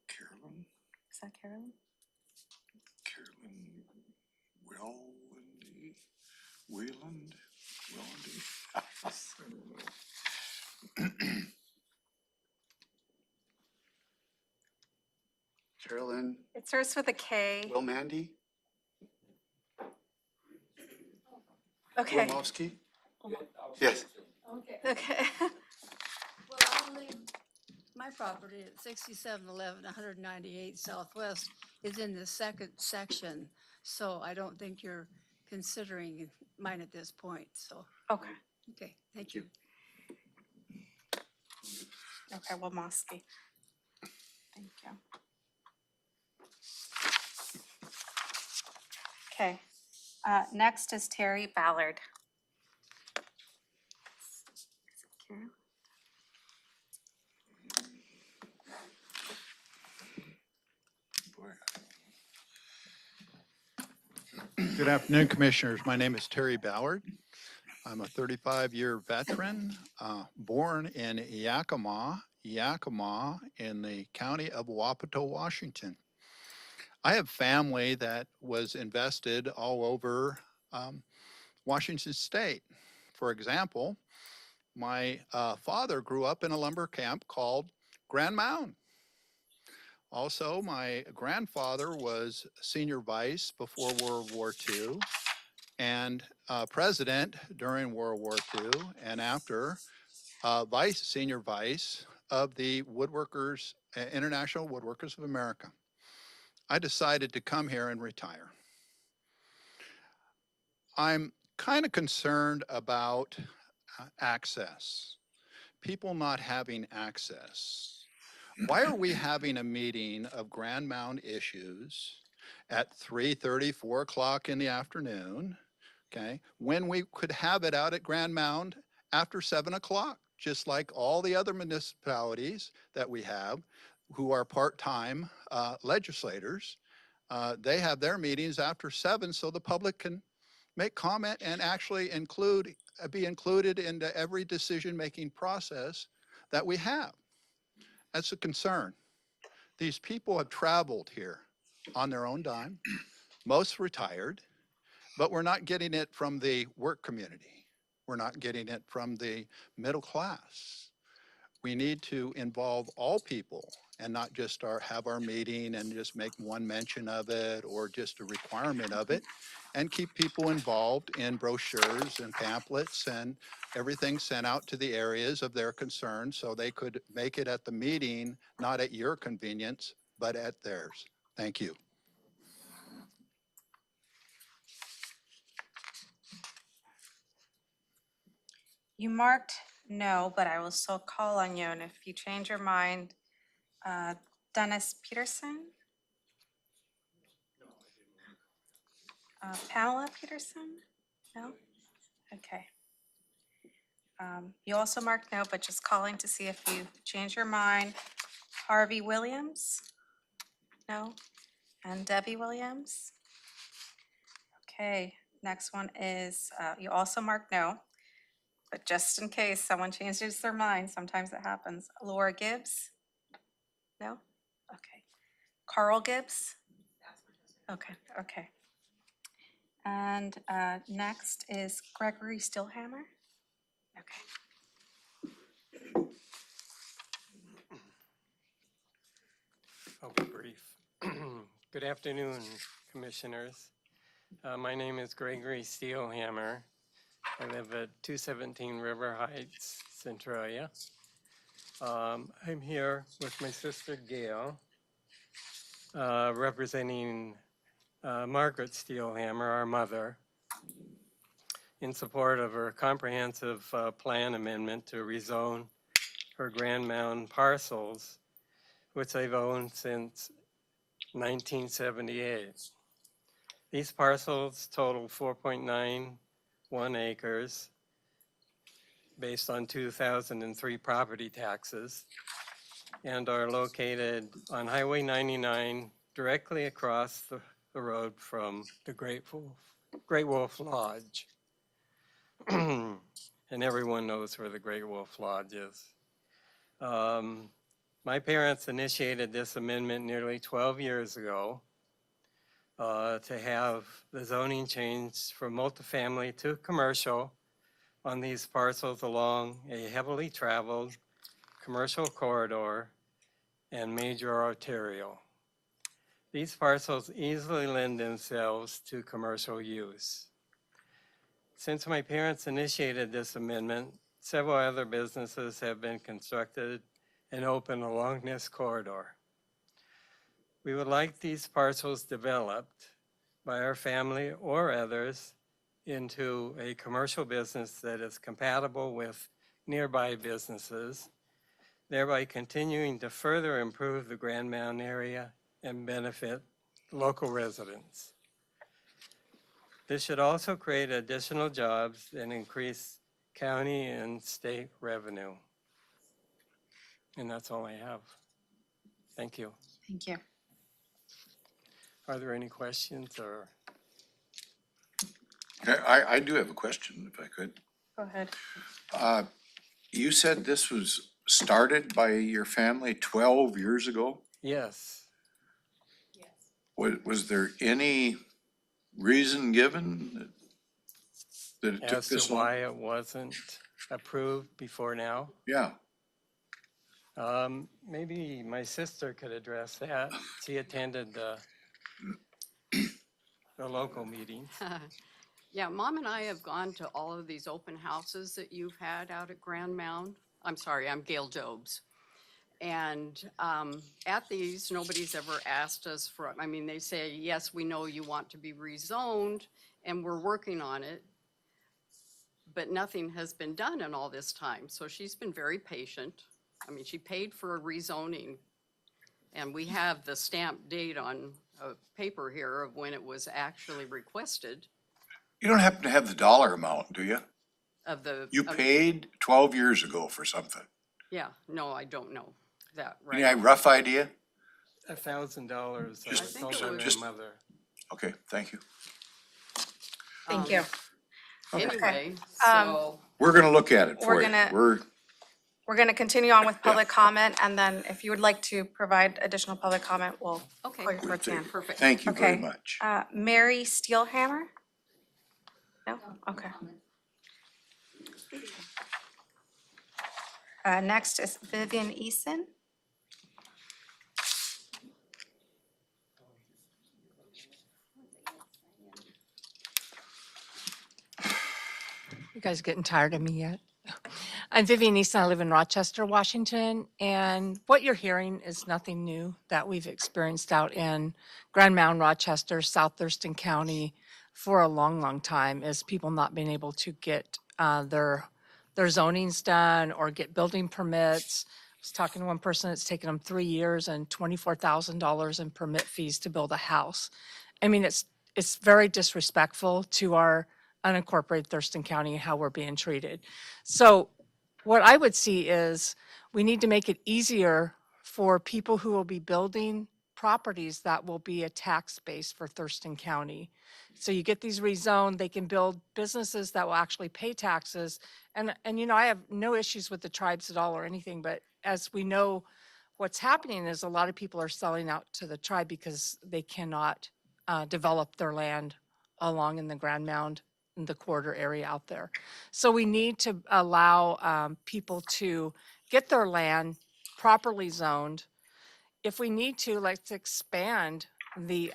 Speaker 3: Carolyn?
Speaker 1: Is that Carolyn?
Speaker 3: Carolyn Wellandy? Wheeland? Wellandy?
Speaker 10: Carolyn
Speaker 1: It starts with a K.
Speaker 10: Wilmandy?
Speaker 1: Okay.
Speaker 10: Wilmofsky? Yes.
Speaker 1: Okay.
Speaker 16: Well, I live, my property at 6711 198 Southwest is in the second section, so I don't think you're considering mine at this point, so.
Speaker 1: Okay.
Speaker 16: Okay, thank you.
Speaker 1: Okay, well, Mosky. Thank you. Okay, next is Terry Ballard.
Speaker 7: Good afternoon, Commissioners. My name is Terry Ballard. I'm a 35-year veteran, born in Yakima in the county of Wapato, Washington. I have family that was invested all over Washington State. For example, my father grew up in a lumber camp called Grand Mound. Also, my grandfather was senior vice before World War II and president during World War II, and after senior vice of the Woodworkers, International Woodworkers of America. I decided to come here and retire. I'm kind of concerned about access, people not having access. Why are we having a meeting of Grand Mound issues at 3:30, 4 o'clock in the afternoon, okay, when we could have it out at Grand Mound after 7 o'clock, just like all the other municipalities that we have who are part-time legislators. They have their meetings after 7 so the public can make comment and actually be included into every decision-making process that we have. That's a concern. These people have traveled here on their own dime, most retired. but we're not getting it from the work community. We're not getting it from the middle class. We need to involve all people and not just have our meeting and just make one mention of it or just a requirement of it, and keep people involved in brochures and pamphlets and everything sent out to the areas of their concern so they could make it at the meeting, not at your convenience, but at theirs. Thank you.
Speaker 1: You marked no, but I will still call on you, and if you change your mind, Dennis Peterson? Pamela Peterson? No? Okay. You also marked no, but just calling to see if you change your mind. Harvey Williams? No? And Debbie Williams? Okay, next one is, you also marked no, but just in case someone changes their mind, sometimes it happens. Laura Gibbs? No? Okay. Carl Gibbs? Okay, okay. And next is Gregory Stillhammer? Okay.
Speaker 17: I'll be brief. Good afternoon, commissioners. My name is Gregory Steelhammer. I live at 217 River Heights, Centralia. I'm here with my sister Gail, representing Margaret Steelhammer, our mother, in support of her comprehensive plan amendment to rezone her Grand Mound parcels, which they've owned since 1978. These parcels total 4.91 acres based on 2003 property taxes and are located on Highway 99 directly across the road from the Great Wolf Lodge. And everyone knows where the Great Wolf Lodge is. My parents initiated this amendment nearly 12 years ago to have the zoning changed from multifamily to commercial on these parcels along a heavily traveled commercial corridor and major arterial. These parcels easily lend themselves to commercial use. Since my parents initiated this amendment, several other businesses have been constructed and open along this corridor. We would like these parcels developed by our family or others into a commercial business that is compatible with nearby businesses, thereby continuing to further improve the Grand Mound area and benefit local residents. This should also create additional jobs and increase county and state revenue. And that's all I have. Thank you.
Speaker 1: Thank you.
Speaker 17: Are there any questions or?
Speaker 3: I do have a question, if I could.
Speaker 1: Go ahead.
Speaker 3: You said this was started by your family 12 years ago?
Speaker 17: Yes.
Speaker 3: Was there any reason given that it took
Speaker 17: As
Speaker 3: this
Speaker 17: to
Speaker 3: long?
Speaker 17: why it wasn't approved before now?
Speaker 3: Yeah.
Speaker 17: Maybe my sister could address that. She attended the local meetings.
Speaker 18: Yeah, Mom and I have gone to all of these open houses that you've had out at Grand Mound. I'm sorry, I'm Gail Jobs. And at these, nobody's ever asked us for, I mean, they say, yes, we know you want to be rezoned and we're working on it. But nothing has been done in all this time. So she's been very patient. I mean, she paid for a rezoning. And we have the stamped date on a paper here of when it was actually requested.
Speaker 3: You don't happen to have the dollar amount, do you?
Speaker 18: Of the.
Speaker 3: You paid 12 years ago for something.
Speaker 18: Yeah, no, I don't know that,
Speaker 3: Any
Speaker 18: right?
Speaker 3: rough idea?
Speaker 17: $1,000. I
Speaker 3: Just-
Speaker 17: told my
Speaker 3: just-
Speaker 17: mother.
Speaker 3: Okay, thank you.
Speaker 1: Thank you.
Speaker 18: Anyway,
Speaker 1: Um,
Speaker 18: so,
Speaker 3: We're gonna look at it
Speaker 1: We're
Speaker 3: for you.
Speaker 1: gonna- We're going to continue on with public comment, and then if you would like to provide additional public comment, we'll
Speaker 18: okay,
Speaker 1: call you for a hand.
Speaker 18: perfect.
Speaker 3: Thank you very
Speaker 1: Okay.
Speaker 3: much.
Speaker 1: Mary Steelhammer? No? Okay. Next is Vivian Eason.
Speaker 6: You guys getting tired of me yet? I'm Vivian Easton. I live in Rochester, Washington. And what you're hearing is nothing new that we've experienced out in Grand Mound, Rochester, South Thurston County for a long, long time, is people not being able to get their zonings done or get building permits. I was talking to one person, it's taken them 3 years and $24,000 in permit fees to build a house. I mean, it's very disrespectful to our unincorporated Thurston County and how we're being treated. So what I would see is we need to make it easier for people who will be building properties that will be a tax base for Thurston County. So you get these rezoned, they can build businesses that will actually pay taxes. And you know, I have no issues with the tribes at all or anything, but as we know, what's happening is a lot of people are selling out to the tribe because they cannot develop their land along in the Grand Mound, in the corridor area out there. So we need to allow people to get their land properly zoned. If we need to, let's expand the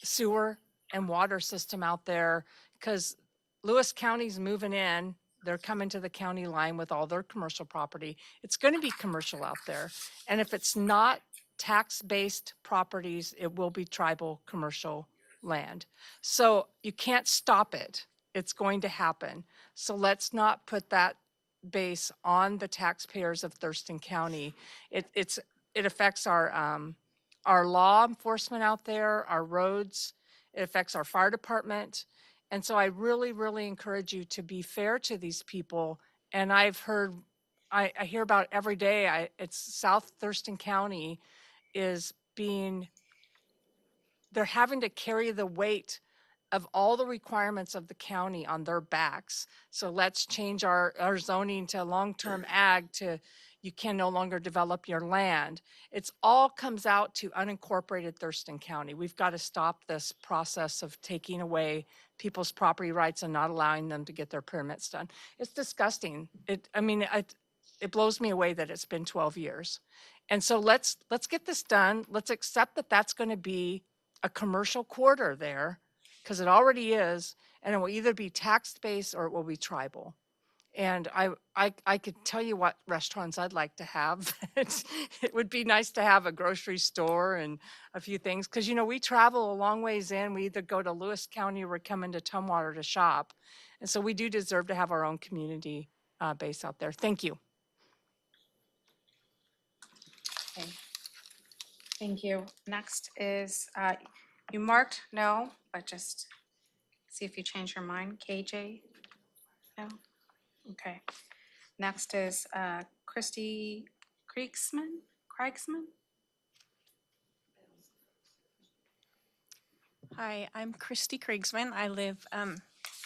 Speaker 6: sewer and water system out there, because Lewis County's moving in. They're coming to the county line with all their commercial property. It's going to be commercial out there. And if it's not tax-based properties, it will be tribal commercial land. So you can't stop it. It's going to happen. So let's not put that base on the taxpayers of Thurston County. It affects our law enforcement out there, our roads. It affects our fire department. And so I really, really encourage you to be fair to these people. And I've heard, I hear about every day, it's South Thurston County is being, they're having to carry the weight of all the requirements of the county on their backs. So let's change our zoning to long-term ag to you can no longer develop your land. It's all comes out to unincorporated Thurston County. We've got to stop this process of taking away people's property rights and not allowing them to get their permits done. It's disgusting. It blows me away that it's been 12 years. And so let's get this done. Let's accept that that's going to be a commercial corridor there, because it already is, and it will either be tax-based or it will be tribal. And I could tell you what restaurants I'd like to have. It would be nice to have a grocery store and a few things, because, you know, we travel a long ways in. We either go to Lewis County or we're coming to Tumwater to shop. And so we do deserve to have our own community base out there. Thank you.
Speaker 1: Okay. Thank you. Next is, you marked no, but just see if you change your mind. KJ? No? Okay. Next is Christy Kriegsman?
Speaker 19: Hi, I'm Christy Kriegsman. I live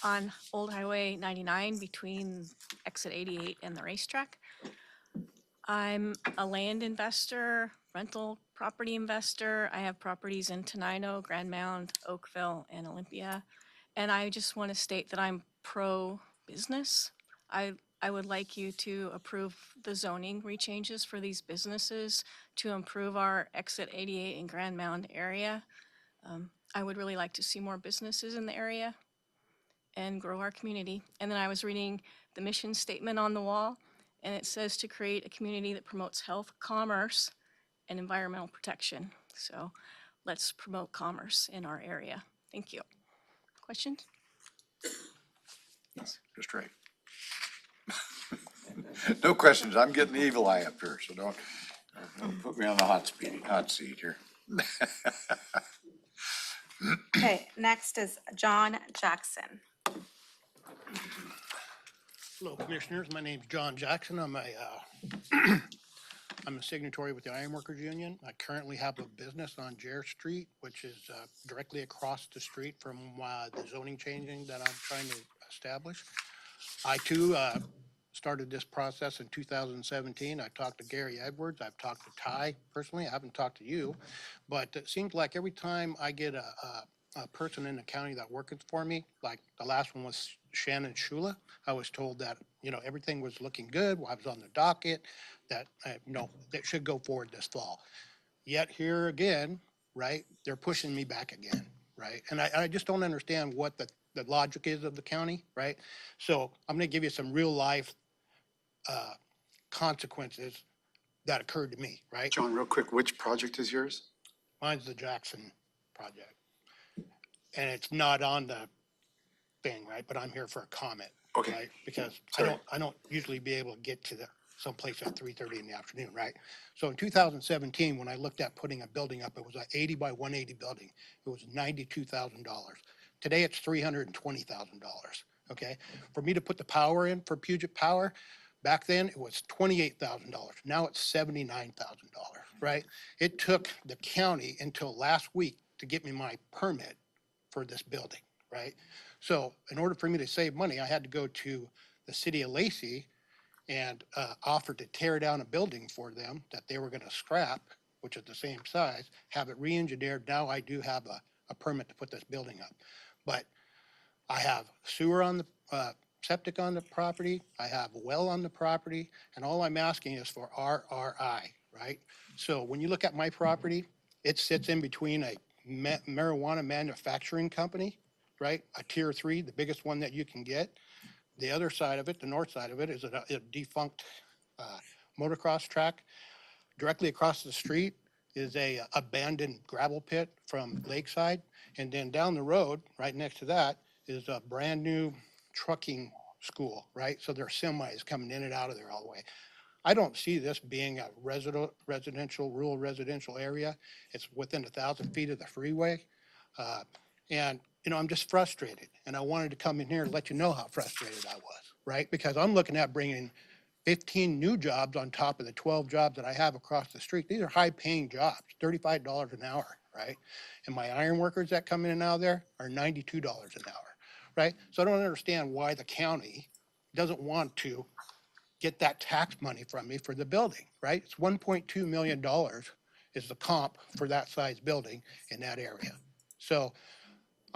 Speaker 19: on Old Highway 99 between exit 88 and the racetrack. I'm a land investor, rental property investor. I have properties in Tenino, Grand Mound, Oakville, and Olympia. And I just want to state that I'm pro-business. I would like you to approve the zoning rechanges for these businesses to improve our exit 88 and Grand Mound area. I would really like to see more businesses in the area and grow our community. And then I was reading the mission statement on the wall, and it says to create a community that promotes health, commerce, and environmental protection. So let's promote commerce in our area. Thank you. Questions?
Speaker 3: Yes, just right. No questions. I'm getting the evil eye up here, so don't put me on the hot seat here.
Speaker 1: Okay, next is John Jackson.
Speaker 20: Hello, Commissioners. My name's John Jackson. I'm a signatory with the Ironworkers Union. I currently have a business on Jere Street, which is directly across the street from the zoning changing that I'm trying to establish. I too started this process in 2017. I talked to Gary Edwards. I've talked to Ty personally. I haven't talked to you, but it seems like every time I get person in the county that works for me, like the last one was Shannon Shula. I was told that, everything was looking good. I was on the docket, that, that should go forward this fall. Yet here again, right, they're pushing me back again, right? And I just don't understand what the logic is of the county, right? So I'm gonna give you some real life consequences that occurred to me, right?
Speaker 10: John, real quick, which project is yours?
Speaker 20: Mine's the Jackson project. And it's not on the thing, right? But I'm here for a comment.
Speaker 10: Okay.
Speaker 20: Right? Because
Speaker 10: Sorry.
Speaker 20: I don't usually be able to get to someplace at 3:30 in the afternoon, right? So in 2017, when I looked at putting a building up, it was an 80 by 180 building. It was $92,000. Today it's $320,000. Okay. For me to put the power in for Puget Power, back then it was $28,000. Now it's $79,000, right? It took the county until last week to get me my permit for this building, right? So in order for me to save money, I had to go to the city of Lacey and offered to tear down a building for them that they were gonna scrap, which is the same size, have it re-engineered. Now I do have a permit to put this building up. But I have sewer on the, septic on the property, I have a well on the property, and all I'm asking is for RRI, right? So when you look at my property, it sits in between a marijuana manufacturing company, right? A tier 3, the biggest one that you can get. The other side of it, the north side of it, is a defunct motocross track. Directly across the street is a abandoned gravel pit from Lakeside. And then down the road, right next to that, is a brand new trucking school, right? So there are semis coming in and out of there all the way. I don't see this being a residential, rural residential area. It's within 1,000 feet of the freeway. And, I'm just frustrated. And I wanted to come in here and let you know how frustrated I was, right? Because I'm looking at bringing 15 new jobs on top of the 12 jobs that I have across the street. These are high-paying jobs, $35 an hour, right? And my iron workers that come in and out of there are $92 an hour, right? So I don't understand why the county doesn't want to get that tax money from me for the building, right? It's $1.2 million is the comp for that size building in that area. So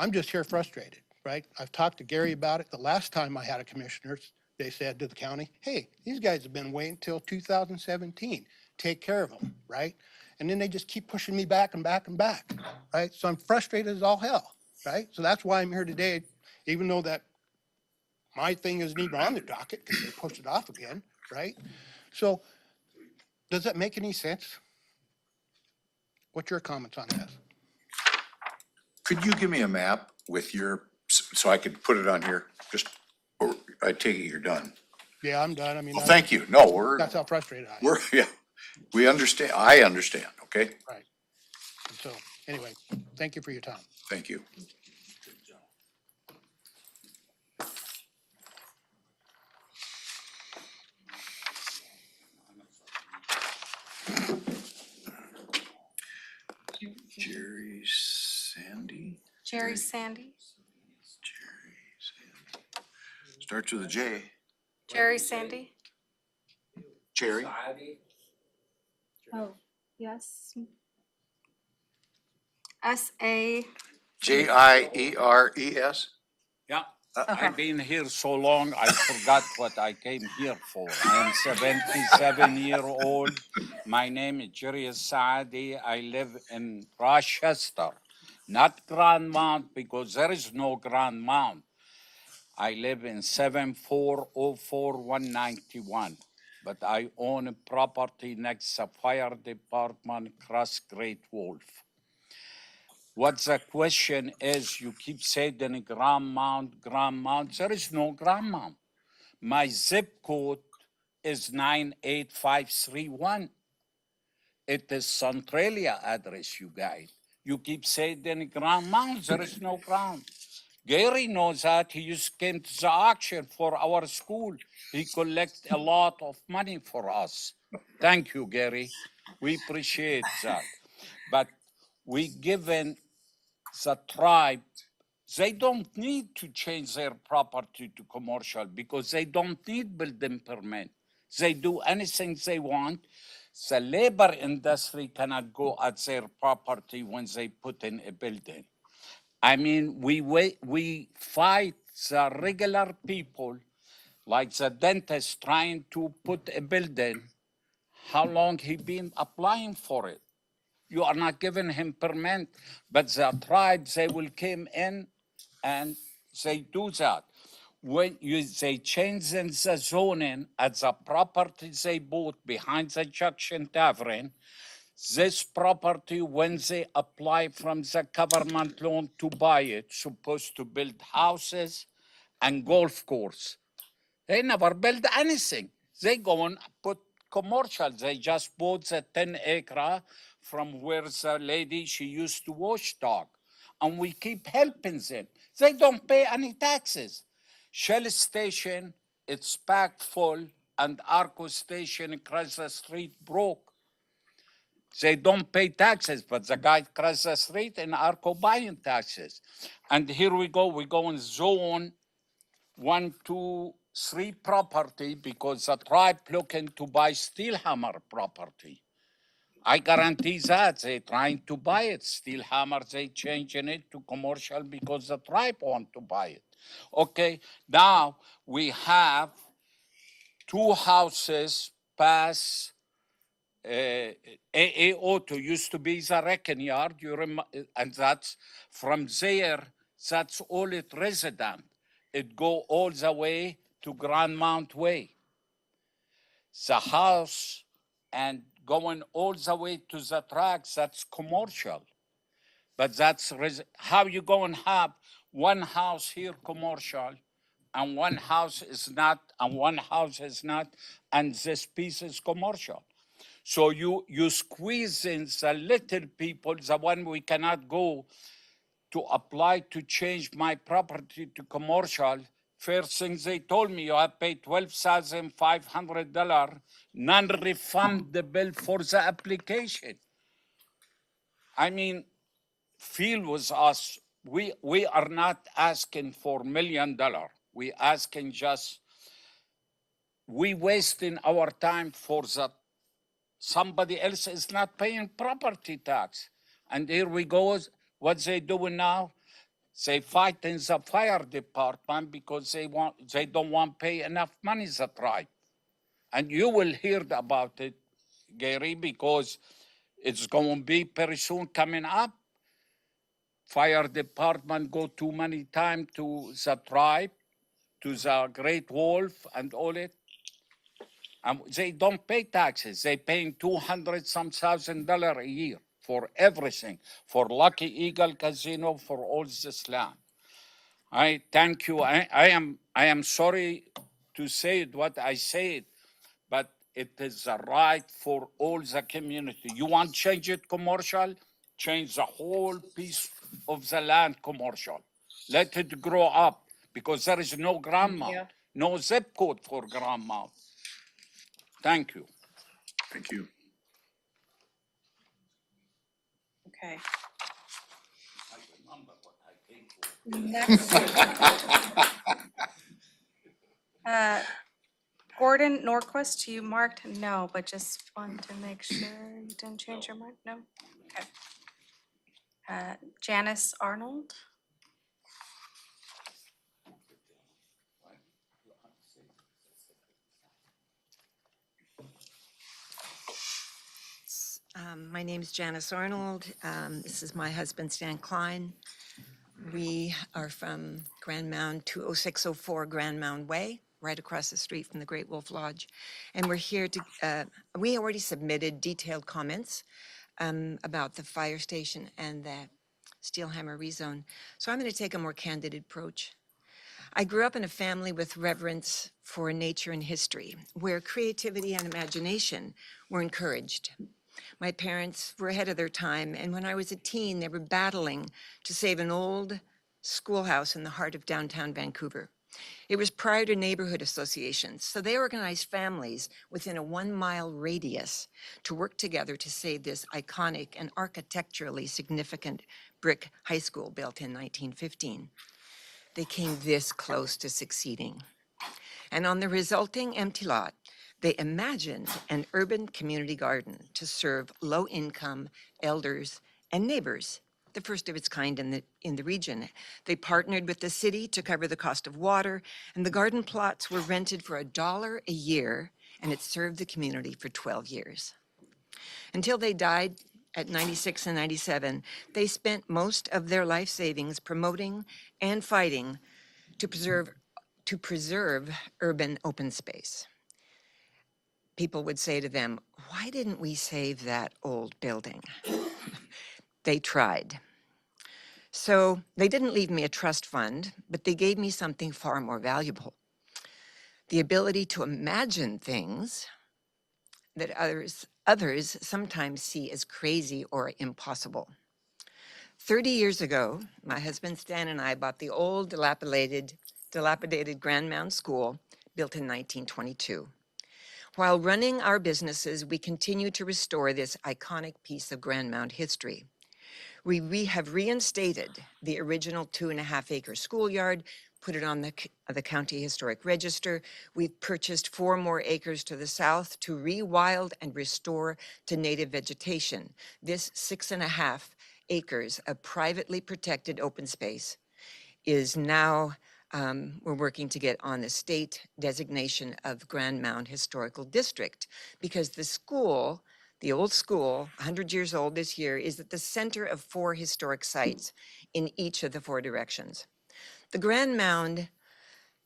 Speaker 20: I'm just here frustrated, right? I've talked to Gary about it. The last time I had a commissioner, they said to the county, hey, these guys have been waiting till 2017. Take care of them, right? And then they just keep pushing me back and back and back, right? So I'm frustrated as all hell, right? So that's why I'm here today, even though that my thing isn't even on the docket because they pushed it off again, right? So does that make any sense? What's your comments on this?
Speaker 3: Could you give me a map with so I could put it on here? Or I take it you're done.
Speaker 20: Yeah, I'm done. I mean,
Speaker 3: Well, thank you. No,
Speaker 20: that's how frustrated I am.
Speaker 3: We understand. I understand, okay?
Speaker 20: Right. And so, anyway, thank you for your time.
Speaker 3: Thank you. Jerry Sandy?
Speaker 1: Jerry Sandy?
Speaker 3: Starts with a J.
Speaker 1: Jerry Sandy?
Speaker 3: Jerry?
Speaker 1: Oh, yes. S-A.
Speaker 3: J-I-E-R-E-S?
Speaker 21: Yeah,
Speaker 1: Okay.
Speaker 21: I've been here so long, I forgot what I came here for. I am 77-year-old. My name is Jerry Saadi. I live in Rochester, not Grand Mound, because there is no Grand Mound. I live in 7404191, but I own a property next to fire department across Great Wolf. What the question is, you keep saying Grand Mound. There is no Grand Mound. My zip code is 98531. It is Centralia address, you guys. You keep saying Grand Mound. There is no ground. Gary knows that. He just came to the auction for our school. He collect a lot of money for us. Thank you, Gary. We appreciate that. But we given the tribe, they don't need to change their property to commercial because they don't need building permit. They do anything they want. The labor industry cannot go at their property when they put in a building. I mean, we fight the regular people, like the dentist trying to put a building. How long he been applying for it? You are not giving him permit, but the tribes, they will come in and they do that. When they change in the zoning at the property they bought behind the Junction Tavern, this property, when they apply from the government loan to buy it, supposed to build houses and golf course. They never build anything. They go and put commercial. They just bought the 10-acre from where the lady, she used to wash dog. And we keep helping them. They don't pay any taxes. Shell Station, it's packed full, and Arco Station across the street broke. They don't pay taxes, but the guy across the street in Arco buying taxes. And here we go in zone 1, 2, 3 property because the tribe looking to buy Steelhammer property. I guarantee that they trying to buy it. Steelhammer, they changing it to commercial because the tribe want to buy it. Okay, now we have 2 houses pass AA Auto used to be the wrecking yard, and that's from there, that's all it resident. It go all the way to Grand Mount Way. The house and going all the way to the tracks, that's commercial. But that's how you go and have one house here commercial and one house is not, and one house is not, and this piece is commercial. So you squeeze in the little people, the one we cannot go to apply to change my property to commercial. First thing they told me, you have paid $12,500 non-refundable for the application. I mean, feel with us, we are not asking for $1 million. We asking just, we wasting our time for that. Somebody else is not paying property tax. And here we go, what they doing now? They fight in the fire department because they don't want to pay enough money, the tribe. And you will hear about it, Gary, because it's going to be very soon coming up. Fire department go too many times to the tribe, to the Great Wolf and all it. They don't pay taxes. They paying $200,000 a year for everything, for Lucky Eagle Casino, for all this land. I thank you. I am sorry to say it, what I said, but it is a right for all the community. You want to change it commercial? Change the whole piece of the land commercial. Let it grow up because there is no Grand Mount, no zip code for Grand Mount. Thank you.
Speaker 3: Thank you.
Speaker 1: Okay. Next. Gordon Norquist, you marked no, but just wanted to make sure you didn't change your mind. No? Okay. Janice Arnold.
Speaker 2: My name is Janice Arnold. This is my husband, Stan Klein. We are from Grand Mound, 20604 Grand Mound Way, right across the street from the Great Wolf Lodge. And we're here to, we already submitted detailed comments about the fire station and the Steelhammer rezone. So I'm going to take a more candid approach. I grew up in a family with reverence for nature and history, where creativity and imagination were encouraged. My parents were ahead of their time, and when I was a teen, they were battling to save an old schoolhouse in the heart of downtown Vancouver. It was prior to neighborhood associations, so they organized families within a 1-mile radius to work together to save this iconic and architecturally significant brick high school built in 1915. They came this close to succeeding. And on the resulting empty lot, they imagined an urban community garden to serve low-income elders and neighbors. the first of its kind in the region. They partnered with the city to cover the cost of water, and the garden plots were rented for $1 a year, and it served the community for 12 years. Until they died at 96 and 97, they spent most of their life savings promoting and fighting to preserve urban open space. People would say to them, "Why didn't we save that old building?" They tried. So they didn't leave me a trust fund, but they gave me something far more valuable: the ability to imagine things that others sometimes see as crazy or impossible. 30 years ago, my husband Stan and I bought the old dilapidated Grand Mound School, built in 1922. While running our businesses, we continue to restore this iconic piece of Grand Mound history. We have reinstated the original 2.5-acre schoolyard, put it on the County Historic Register. We've purchased 4 more acres to the south to rewild and restore to native vegetation. This 6.5 acres of privately protected open space is now, we're working to get on the state designation of Grand Mound Historical District, because the school, the old school, 100 years old this year, is at the center of 4 historic sites in each of the 4 directions. The Grand Mound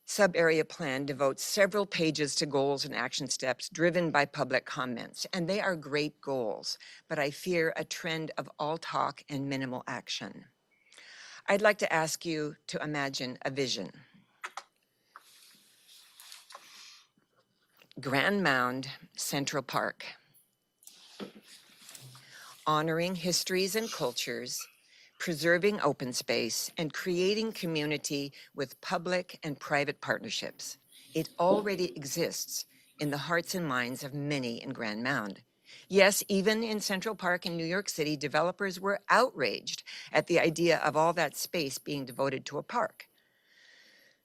Speaker 2: Subarea Plan devotes several pages to goals and action steps driven by public comments, and they are great goals, but I fear a trend of all talk and minimal action. I'd like to ask you to imagine a vision. Grand Mound Central Park, honoring histories and cultures, preserving open space, and creating community with public and private partnerships. It already exists in the hearts and minds of many in Grand Mound. Yes, even in Central Park in New York City, developers were outraged at the idea of all that space being devoted to a park.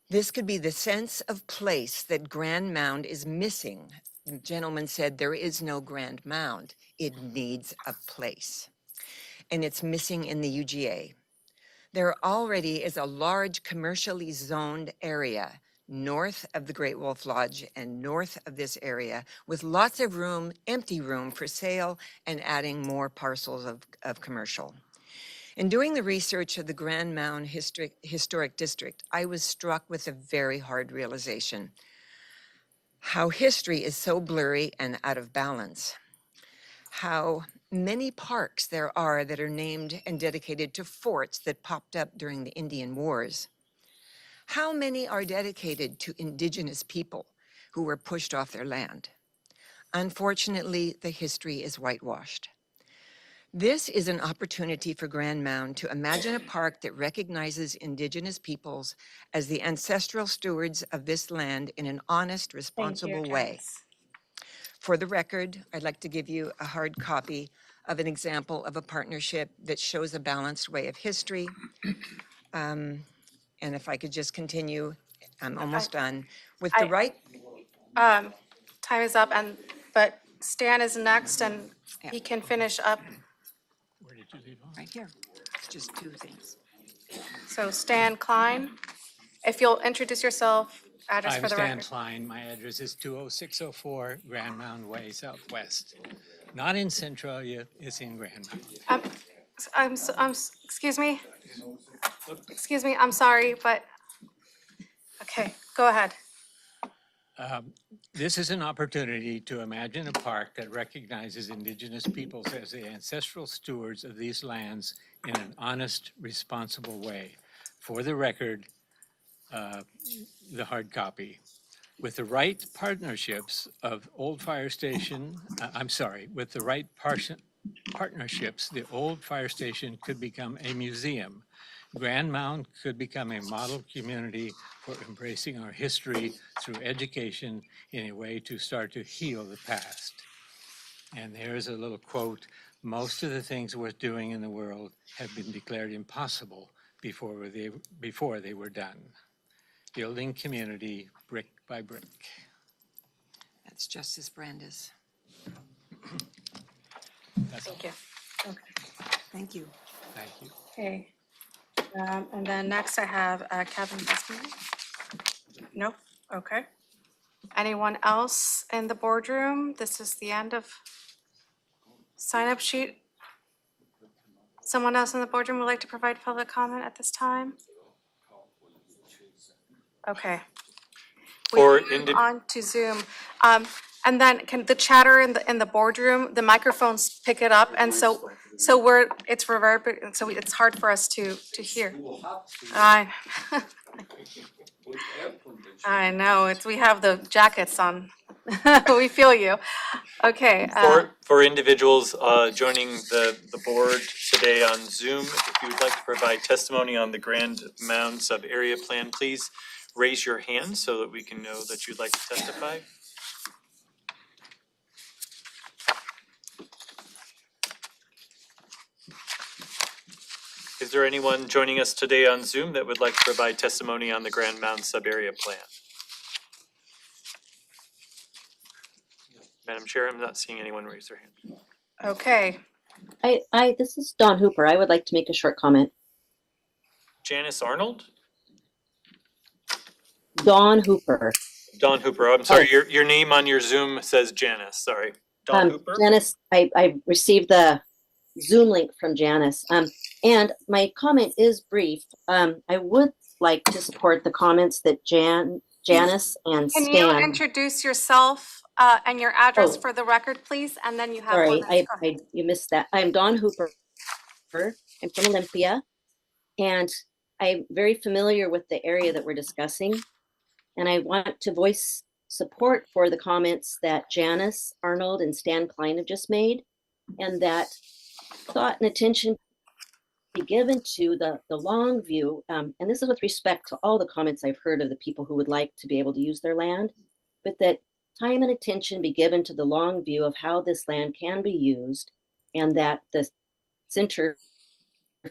Speaker 2: This could be the sense of place that Grand Mound is missing. The gentleman said there is no Grand Mound. It needs a place. And it's missing in the UGA. There already is a large commercially zoned area north of the Great Wolf Lodge and north of this area, with lots of room, empty room for sale, and adding more parcels of commercial. In doing the research of the Grand Mound Historic District, I was struck with a very hard realization: how history is so blurry and out of balance. How many parks there are that are named and dedicated to forts that popped up during the Indian Wars. How many are dedicated to indigenous people who were pushed off their land? Unfortunately, the history is whitewashed. This is an opportunity for Grand Mound to imagine a park that recognizes indigenous peoples as the ancestral stewards of this land in an honest, responsible way. For the record, I'd like to give you a hard copy of an example of a partnership that shows a balanced way of history. And if I could just continue, I'm almost done. With the right,
Speaker 1: Time is up, but Stan is next, and he can finish up.
Speaker 2: where did you leave off? Right here. It's just 2 things.
Speaker 1: So Stan Klein, if you'll introduce yourself, address
Speaker 4: I'm
Speaker 1: for the
Speaker 4: Stan
Speaker 1: record.
Speaker 4: Klein. My address is 20604 Grand Mound Way, Southwest. Not in Centralia, it's in Grand Mound.
Speaker 1: Excuse me? Excuse me, I'm sorry, but, okay, go ahead.
Speaker 4: This is an opportunity to imagine a park that recognizes indigenous peoples as the ancestral stewards of these lands in an honest, responsible way. For the record, the hard copy. With the right partnerships of Old Fire Station, with the right partnerships, the old fire station could become a museum. Grand Mound could become a model community for embracing our history through education in a way to start to heal the past. And there's a little quote: most of the things worth doing in the world have been declared impossible before they were done. Building community brick by brick.
Speaker 2: That's Justice Brandes.
Speaker 4: That's
Speaker 1: Thank you.
Speaker 2: Thank you.
Speaker 4: Thank you.
Speaker 1: Okay. And then next I have Kevin Bessman. Nope, okay. Anyone else in the boardroom? This is the end of sign-up sheet. Someone else in the boardroom would like to provide public comment at this time? Okay. We
Speaker 13: For
Speaker 1: move on to Zoom. And then can the chatter in the boardroom, the microphones pick it up, and so it's reverb, so it's hard for us to hear. I I know, we have the jackets on. We feel you. Okay.
Speaker 13: For individuals joining the board today on Zoom, if you would like to provide testimony on the Grand Mound Sub-Area Plan, please raise your hand so that we can know that you'd like to testify. Is there anyone joining us today on Zoom that would like to provide testimony on the Grand Mound Sub-Area Plan? Madam Chair, I'm not seeing anyone raise their hand.
Speaker 1: Okay.
Speaker 5: This is Dawn Hooper. I would like to make a short comment.
Speaker 13: Janice Arnold?
Speaker 5: Dawn Hooper.
Speaker 13: Dawn Hooper, I'm sorry, your name on your Zoom says Janice, sorry. Dawn Hooper?
Speaker 5: Janice, I received the Zoom link from Janice. And my comment is brief. I would like to support the comments that Janice and
Speaker 1: Can
Speaker 5: Stan.
Speaker 1: you introduce yourself and your address for the record, please? And then you have
Speaker 5: Sorry,
Speaker 1: one that's
Speaker 5: you missed that. I'm Dawn Hooper. I'm from Olympia, and I'm very familiar with the area that we're discussing. And I want to voice support for the comments that Janice Arnold and Stan Klein have just made, and that thought and attention be given to the long view. And this is with respect to all the comments I've heard of the people who would like to be able to use their land, but that time and attention be given to the long view of how this land can be used, and that the center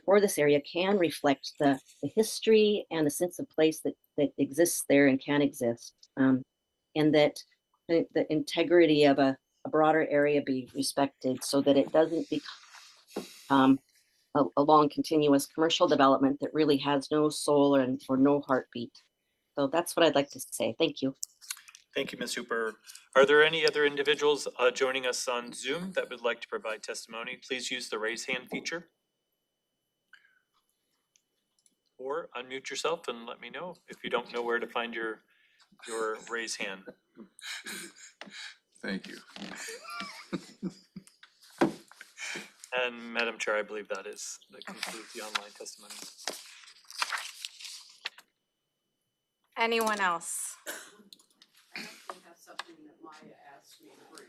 Speaker 5: for this area can reflect the history and the sense of place that exists there and can exist, and that the integrity of a broader area be respected, so that it doesn't become a long continuous commercial development that really has no soul or no heartbeat. So that's what I'd like to say. Thank you.
Speaker 13: Thank you, Ms. Hooper. Are there any other individuals joining us on Zoom that would like to provide testimony? Please use the raise hand feature. Or unmute yourself and let me know if you don't know where to find your raise hand.
Speaker 3: Thank you.
Speaker 13: And Madam Chair, I believe that concludes the online testimony.
Speaker 1: anyone else?
Speaker 18: I actually have something that Maya asked me to bring.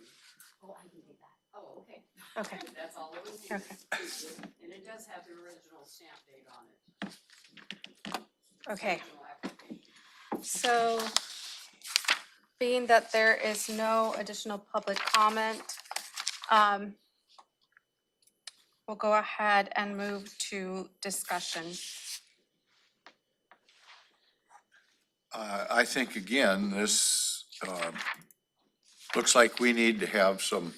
Speaker 18: Oh, I can do that. Oh, okay.
Speaker 1: Okay.
Speaker 18: That's all it was.
Speaker 1: Okay.
Speaker 18: And it does have the original stamp date on it.
Speaker 1: Okay. So being that there is no additional public comment, we'll go ahead and move to discussion.
Speaker 3: I think, again, this looks like we need to have some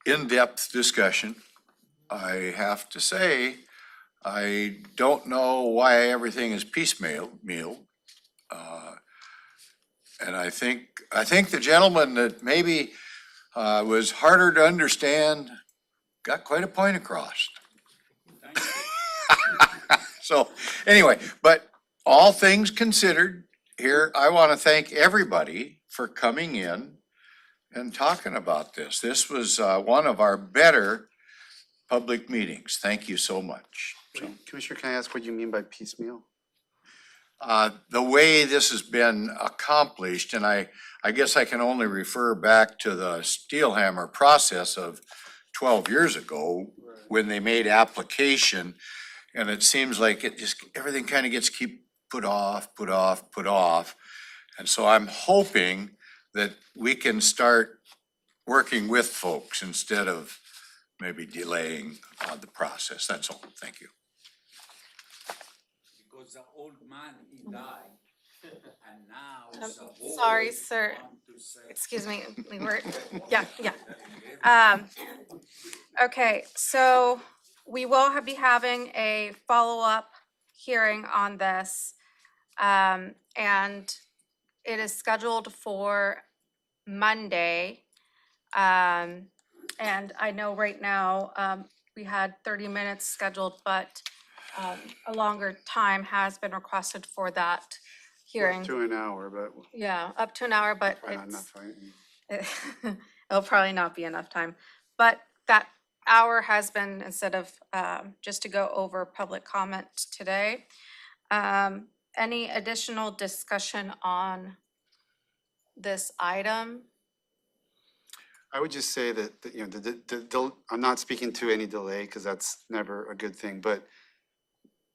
Speaker 3: in-depth discussion. I have to say, I don't know why everything is piecemeal. And I think the gentleman that maybe was harder to understand got quite a point across. So anyway, but all things considered, here, I want to thank everybody for coming in and talking about this. This was one of our better public meetings. Thank you so much.
Speaker 10: Commissioner, can I ask what you mean by piecemeal?
Speaker 3: The way this has been accomplished, and I guess I can only refer back to the Steelhammer process of 12 years ago when they made application, and it seems like everything kind of gets put off. And so I'm hoping that we can start working with folks instead of maybe delaying the process. That's all. Thank you.
Speaker 21: Because the old man, he died, and now the
Speaker 1: Sorry, sir. Excuse me. Yeah. Okay, so we will be having a follow-up hearing on this. And it is scheduled for Monday. And I know right now, we had 30 minutes scheduled, but a longer time has been requested for that hearing.
Speaker 10: To an hour, but
Speaker 1: Yeah, up to an hour, but
Speaker 10: probably not
Speaker 1: it's,
Speaker 10: enough, right?
Speaker 1: it'll probably not be enough time. But that hour has been, instead of just to go over public comment today. Any additional discussion on this item?
Speaker 10: I would just say that, you know, I'm not speaking to any delay because that's never a good thing, but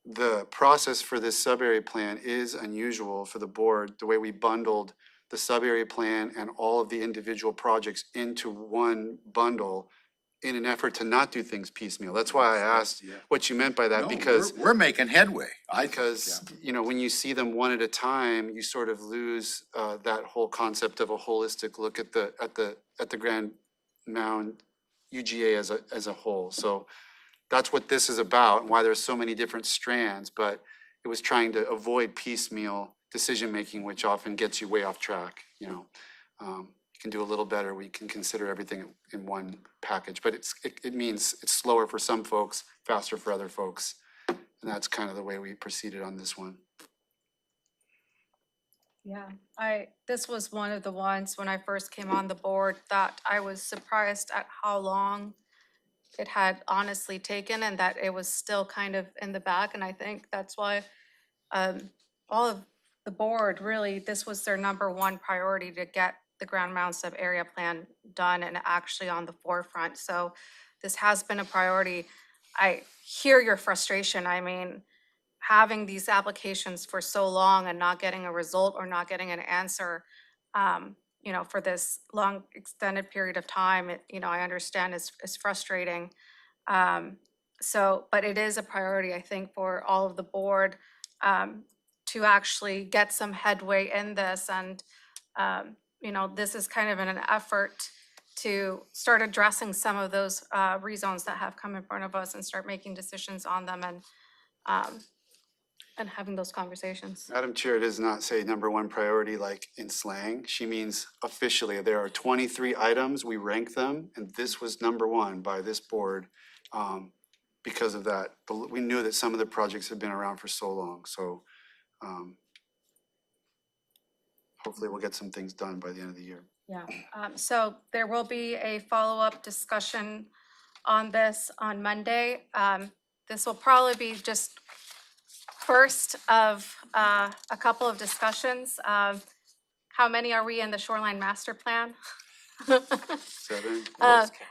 Speaker 10: the process for this sub-area plan is unusual for the board, the way we bundled the sub-area plan and all of the individual projects into one bundle in an effort to not do things piecemeal. That's why I asked what you meant by that,
Speaker 3: No,
Speaker 10: because
Speaker 3: we're making headway.
Speaker 10: because, you know, when you see them one at a time, you sort of lose that whole concept of a holistic look at the Grand Mound UGA as a whole. So that's what this is about and why there's so many different strands, but it was trying to avoid piecemeal decision-making, which often gets you way off track, you know. You can do a little better, we can consider everything in one package, but it means it's slower for some folks, faster for other folks. And that's kind of the way we proceeded on this one.
Speaker 1: Yeah, this was one of the ones when I first came on the board that I was surprised at how long it had honestly taken and that it was still kind of in the back. And I think that's why all of the board, really, this was their number one priority to get the Grand Mound sub-area plan done and actually on the forefront. So this has been a priority. I hear your frustration. I mean, having these applications for so long and not getting a result or not getting an answer, you know, for this long extended period of time, you know, I understand is frustrating. But it is a priority, I think, for all of the board to actually get some headway in this. And, you know, this is kind of in an effort to start addressing some of those rezones that have come in front of us and start making decisions on them and having those conversations.
Speaker 10: Madam Chair, it does not say number one priority like in slang. She means officially. There are 23 items, we rank them, and this was number one by this board because of that. We knew that some of the projects had been around for so long, so hopefully we'll get some things done by the end of the year.
Speaker 1: Yeah, so there will be a follow-up discussion on this on Monday. This will probably be just first of a couple of discussions. How many are we in the Shoreline Master Plan?
Speaker 10: 7.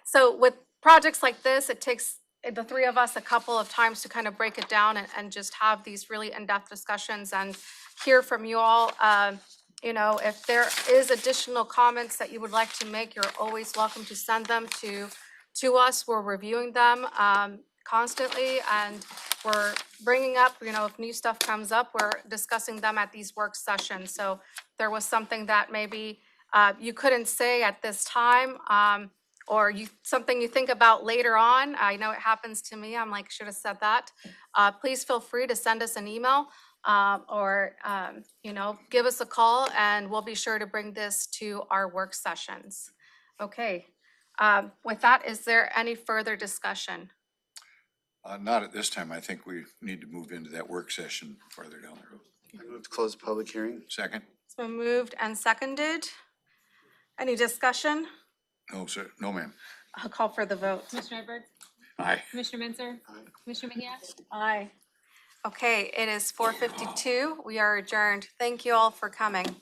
Speaker 1: So with projects like this, it takes the three of us a couple of times to kind of break it down and just have these really in-depth discussions and hear from you all. You know, if there is additional comments that you would like to make, you're always welcome to send them to us. We're reviewing them constantly, and we're bringing up, you know, if new stuff comes up, we're discussing them at these work sessions. So there was something that maybe you couldn't say at this time, or something you think about later on. I know it happens to me. I'm like, should have said that. Please feel free to send us an email or, you know, give us a call, and we'll be sure to bring this to our work sessions. Okay. With that, is there any further discussion?
Speaker 3: Not at this time. I think we need to move into that work session farther down the road.
Speaker 10: I move to close the public hearing.
Speaker 3: Second?
Speaker 1: It's been moved and seconded. Any discussion?
Speaker 3: No, sir. No, ma'am.
Speaker 1: I'll call for the vote.
Speaker 8: Commissioner Edwards?
Speaker 3: Aye.
Speaker 8: Commissioner Mensah? Commissioner Mejia?
Speaker 1: Aye. Okay, it is 4:52. We are adjourned. Thank you all for coming.